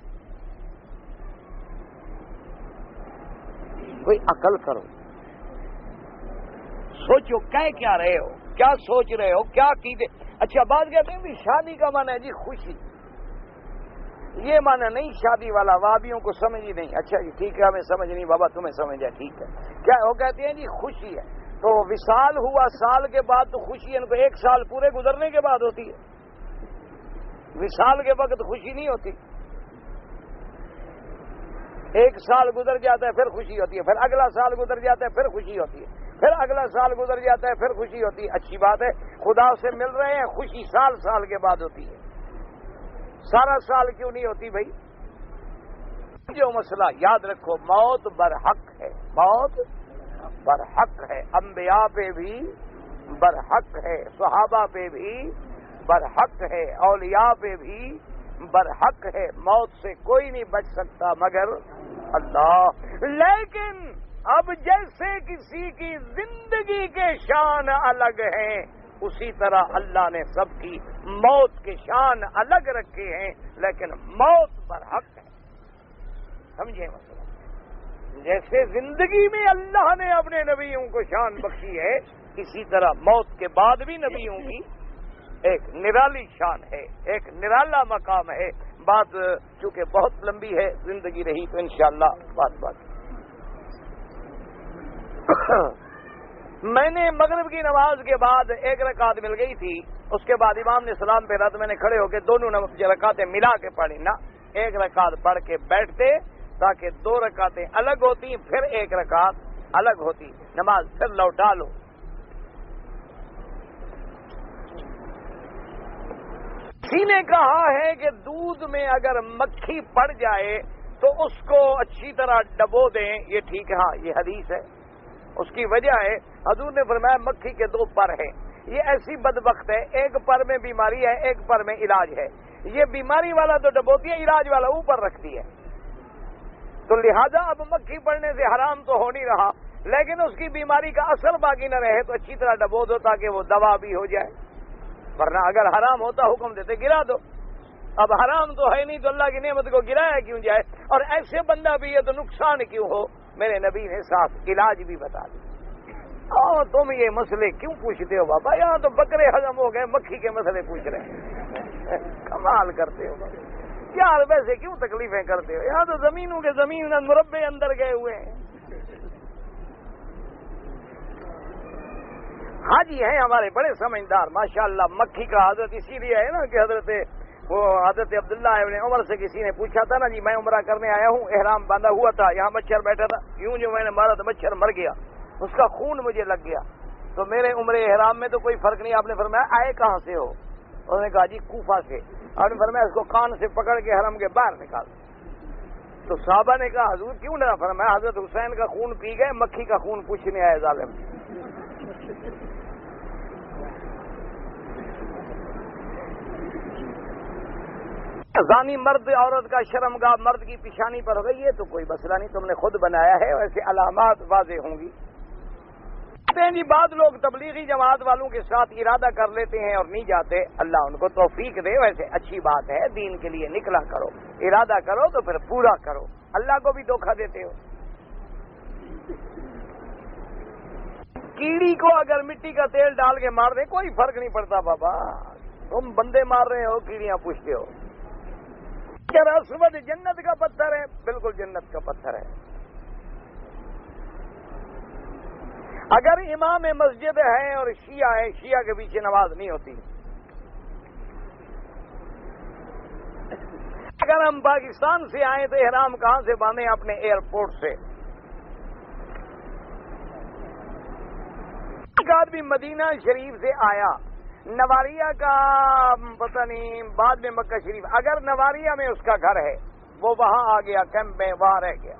کوئی عقل کرو، سوچو کہہ کیا رہے ہو، کیا سوچ رہے ہو، کیا کیجیے۔ اچھا بات کہتے ہیں شادی کا معنی ہے جی خوشی، یہ معنی نہیں شادی والا، وابیوں کو سمجھ ہی نہیں۔ اچھا جی ٹھیک ہے، ہمیں سمجھ نہیں بابا، تمہیں سمجھ ہے ٹھیک ہے۔ کیا وہ کہتے ہیں جی خوشی ہے، تو وصال ہوا سال کے بعد تو خوشی ان کو ایک سال پورے گزرنے کے بعد ہوتی ہے، وصال کے وقت خوشی نہیں ہوتی۔ ایک سال گزر جاتا ہے پھر خوشی ہوتی ہے، پھر اگلا سال گزر جاتا ہے پھر خوشی ہوتی ہے، پھر اگلا سال گزر جاتا ہے پھر خوشی ہوتی ہے۔ اچھی بات ہے، خدا سے مل رہے ہیں، خوشی سال سال کے بعد ہوتی ہے، سارا سال کیوں نہیں ہوتی بھائی؟ جو مسئلہ یاد رکھو، موت برحق ہے، موت برحق ہے، انبیاء پہ بھی برحق ہے، صحابہ پہ بھی برحق ہے، اولیاء پہ بھی برحق ہے۔ موت سے کوئی نہیں بچ سکتا مگر اللہ۔ لیکن اب جیسے کسی کی زندگی کے شان الگ ہیں، اسی طرح اللہ نے سب کی موت کے شان الگ رکھے ہیں، لیکن موت برحق ہے۔ سمجھے مسئلہ؟ جیسے زندگی میں اللہ نے اپنے نبیوں کو شان بخشی ہے، اسی طرح موت کے بعد بھی نبیوں کی ایک نرالی شان ہے، ایک نرالا مقام ہے۔ بات چونکہ بہت لمبی ہے، زندگی رہی تو انشاءاللہ بات میں نے مغرب کی نماز کے بعد ایک رکعت مل گئی تھی، اس کے بعد امام نے سلام پھیرا تو میں نے کھڑے ہو کے دونوں رکعتیں ملا کے پڑھی، نہ ایک رکعت پڑھ کے بیٹھتے تاکہ دو رکعتیں الگ ہوتی پھر ایک رکعت الگ ہوتی، نماز پھر لوٹا لو۔ کسی نے کہا ہے کہ دودھ میں اگر مکھی پڑ جائے تو اس کو اچھی طرح ڈبو دیں، یہ ٹھیک ہے؟ ہاں یہ حدیث ہے، اس کی وجہ ہے حضور نے فرمایا مکھی کے دو پر ہیں، یہ ایسی بدبخت ہے، ایک پر میں بیماری ہے ایک پر میں علاج ہے، یہ بیماری والا تو ڈبوتی ہے، علاج والا اوپر رکھتی ہے. تو لہذا اب مکھی پڑنے سے حرام تو ہو نہیں رہا، لیکن اس کی بیماری کا اثر باقی نہ رہے تو اچھی طرح ڈبو دو تاکہ وہ دوا بھی ہو جائے. ورنہ اگر حرام ہوتا حکم دیتے گرا دو. اب حرام تو ہے نہیں تو اللہ کی نعمت کو گرایا کیوں جائے؟ اور ایسے بندہ بھی ہے تو نقصان کیوں ہو؟ میرے نبی نے صاف علاج بھی بتا دیا. اور تم یہ مسئلے کیوں پوچھتے ہو بابا؟ یہاں تو بکرے ہضم ہو گئے، مکھی کے مسئلے پوچھ رہے ہیں. کمال کرتے ہو یار، ویسے کیوں تکلیفیں کرتے ہو؟ یہاں تو زمینوں کے زمین مربع اندر گئے ہوئے ہیں. حاجی ہیں ہمارے بڑے سمجھدار ماشاءاللہ. مکھی کا حضرت اسی لیے ہے نا کہ حضرت عبداللہ ابن عمر سے کسی نے پوچھا تھا نا جی میں عمرہ کرنے آیا ہوں، احرام باندھا ہوا تھا، یہاں مچھر بیٹھا تھا، یوں جو میں نے مارا تو مچھر مر گیا، اس کا خون مجھے لگ گیا، تو میرے عمرے احرام میں تو کوئی فرق نہیں. آپ نے فرمایا آئے کہاں سے ہو؟ انہوں نے کہا جی کوفہ سے. آپ نے فرمایا اس کو کان سے پکڑ کے حرم کے باہر نکال. تو صحابہ نے کہا حضور کیوں نہ؟ فرمایا حضرت حسین کا خون پی گئے، مکھی کا خون پوچھنے آئے ظالم. زانی مرد عورت کا شرمگاہ مرد کی پیشانی پر ہو گئی ہے تو کوئی مسئلہ نہیں، تم نے خود بنایا ہے، ویسے علامات واضح ہوں گی. جی بعض لوگ تبلیغی جماعت والوں کے ساتھ ارادہ کر لیتے ہیں اور نہیں جاتے، اللہ ان کو توفیق دے. ویسے اچھی بات ہے، دین کے لیے نکلا کرو، ارادہ کرو تو پھر پورا کرو. اللہ کو بھی دھوکہ دیتے ہو. کیڑی کو اگر مٹی کا تیل ڈال کے مار دیں کوئی فرق نہیں پڑتا بابا. تم بندے مار رہے ہو، کیڑیاں پوچھتے ہو. اسود جنت کا پتھر ہے، بالکل جنت کا پتھر ہے. اگر امام مسجد ہے اور شیعہ ہے، شیعہ کے پیچھے نماز نہیں ہوتی. اگر ہم پاکستان سے آئیں تو احرام کہاں سے باندھیں؟ اپنے ایئرپورٹ سے. ایک آدمی مدینہ شریف سے آیا، نواریہ کا پتہ نہیں، بعد میں مکہ شریف. اگر نواریہ میں اس کا گھر ہے، وہ وہاں آ گیا کیمپ میں، وہاں رہ گیا،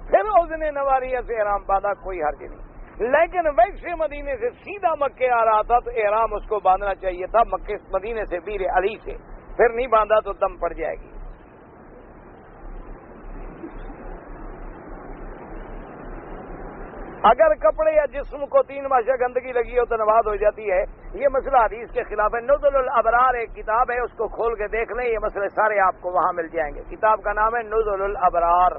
پھر اس نے نواریہ سے احرام باندھا، کوئی حرج نہیں. لیکن ویسے مدینے سے سیدھا مکے آ رہا تھا تو احرام اس کو باندھنا چاہیے تھا مکے مدینے سے بیر علی سے. پھر نہیں باندھا تو دم پڑ جائے گی. اگر کپڑے یا جسم کو 3 ماشا گندگی لگی ہو تو نماز ہو جاتی ہے. یہ مسئلہ حدیث کے خلاف ہے. نزل الابرار ایک کتاب ہے، اس کو کھول کے دیکھ لیں، یہ مسئلے سارے آپ کو وہاں مل جائیں گے. کتاب کا نام ہے نزل الابرار.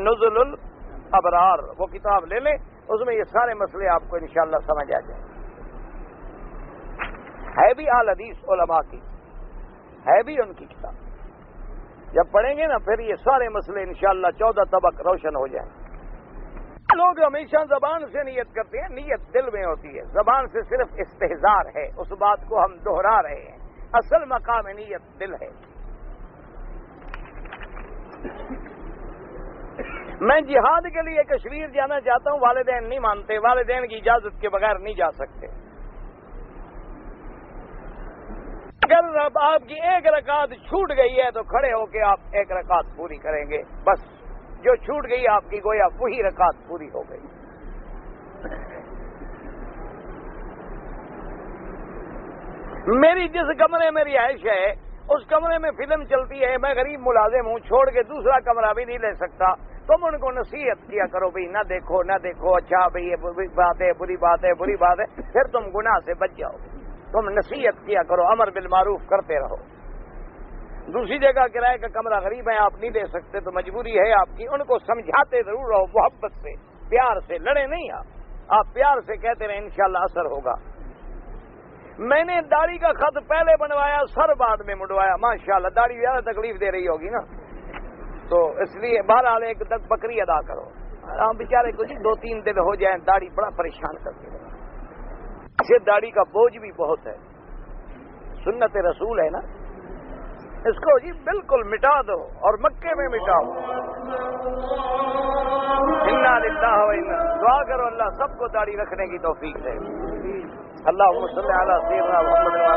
نزل الابرار وہ کتاب لے لیں، اس میں یہ سارے مسئلے آپ کو انشاءاللہ سمجھ آ جائیں. ہے بھی اہل حدیث علماء کی، ہے بھی ان کی کتاب. جب پڑھیں گے نا پھر یہ سارے مسئلے انشاءاللہ 14 طبق روشن ہو جائیں. لوگ ہمیشہ زبان سے نیت کرتے ہیں، نیت دل میں ہوتی ہے. زبان سے صرف استحضار ہے، اس بات کو ہم دہرا رہے ہیں. اصل مقام نیت دل ہے. میں جہاد کے لیے کشمیر جانا چاہتا ہوں، والدین نہیں مانتے، والدین کی اجازت کے بغیر نہیں جا سکتے. اگر اب آپ کی 1 رکعت چھوٹ گئی ہے تو کھڑے ہو کے آپ 1 رکعت پوری کریں گے. بس جو چھوٹ گئی آپ کی گویا وہی رکعت پوری ہو گئی. میری جس کمرے میں رہائش ہے اس کمرے میں فلم چلتی ہے، میں غریب ملازم ہوں، چھوڑ کے دوسرا کمرہ بھی نہیں لے سکتا. تم ان کو نصیحت کیا کرو بھائی نہ دیکھو نہ دیکھو، اچھا بھائی یہ بری بات ہے، بری بات ہے، بری بات ہے، پھر تم گناہ سے بچ جاؤ. تم نصیحت کیا کرو، امر بالمعروف کرتے رہو. دوسری جگہ کرائے کا کمرہ غریب ہے، آپ نہیں دے سکتے تو مجبوری ہے آپ کی. ان کو سمجھاتے ضرور رہو، محبت سے، پیار سے، لڑے نہیں. آپ پیار سے کہتے رہے، انشاءاللہ اثر ہوگا. میں نے داڑھی کا خط پہلے بنوایا، سر بعد میں مڈوایا. ماشاءاللہ داڑھی زیادہ تکلیف دے رہی ہوگی نا، تو اس لیے بہرحال ایک بکری ادا کرو. ہم بیچارے کو 2-3 دن ہو جائیں، داڑھی بڑا پریشان کرتی ہے. اسے داڑھی کا بوجھ بھی بہت ہے، سنت رسول ہے نا. اس کو جی بالکل مٹا دو اور مکے میں مٹاؤ. انا للہ و انا. دعا کرو اللہ سب کو داڑھی رکھنے کی توفیق دے. اللہم صلی علی سیدنا محمد.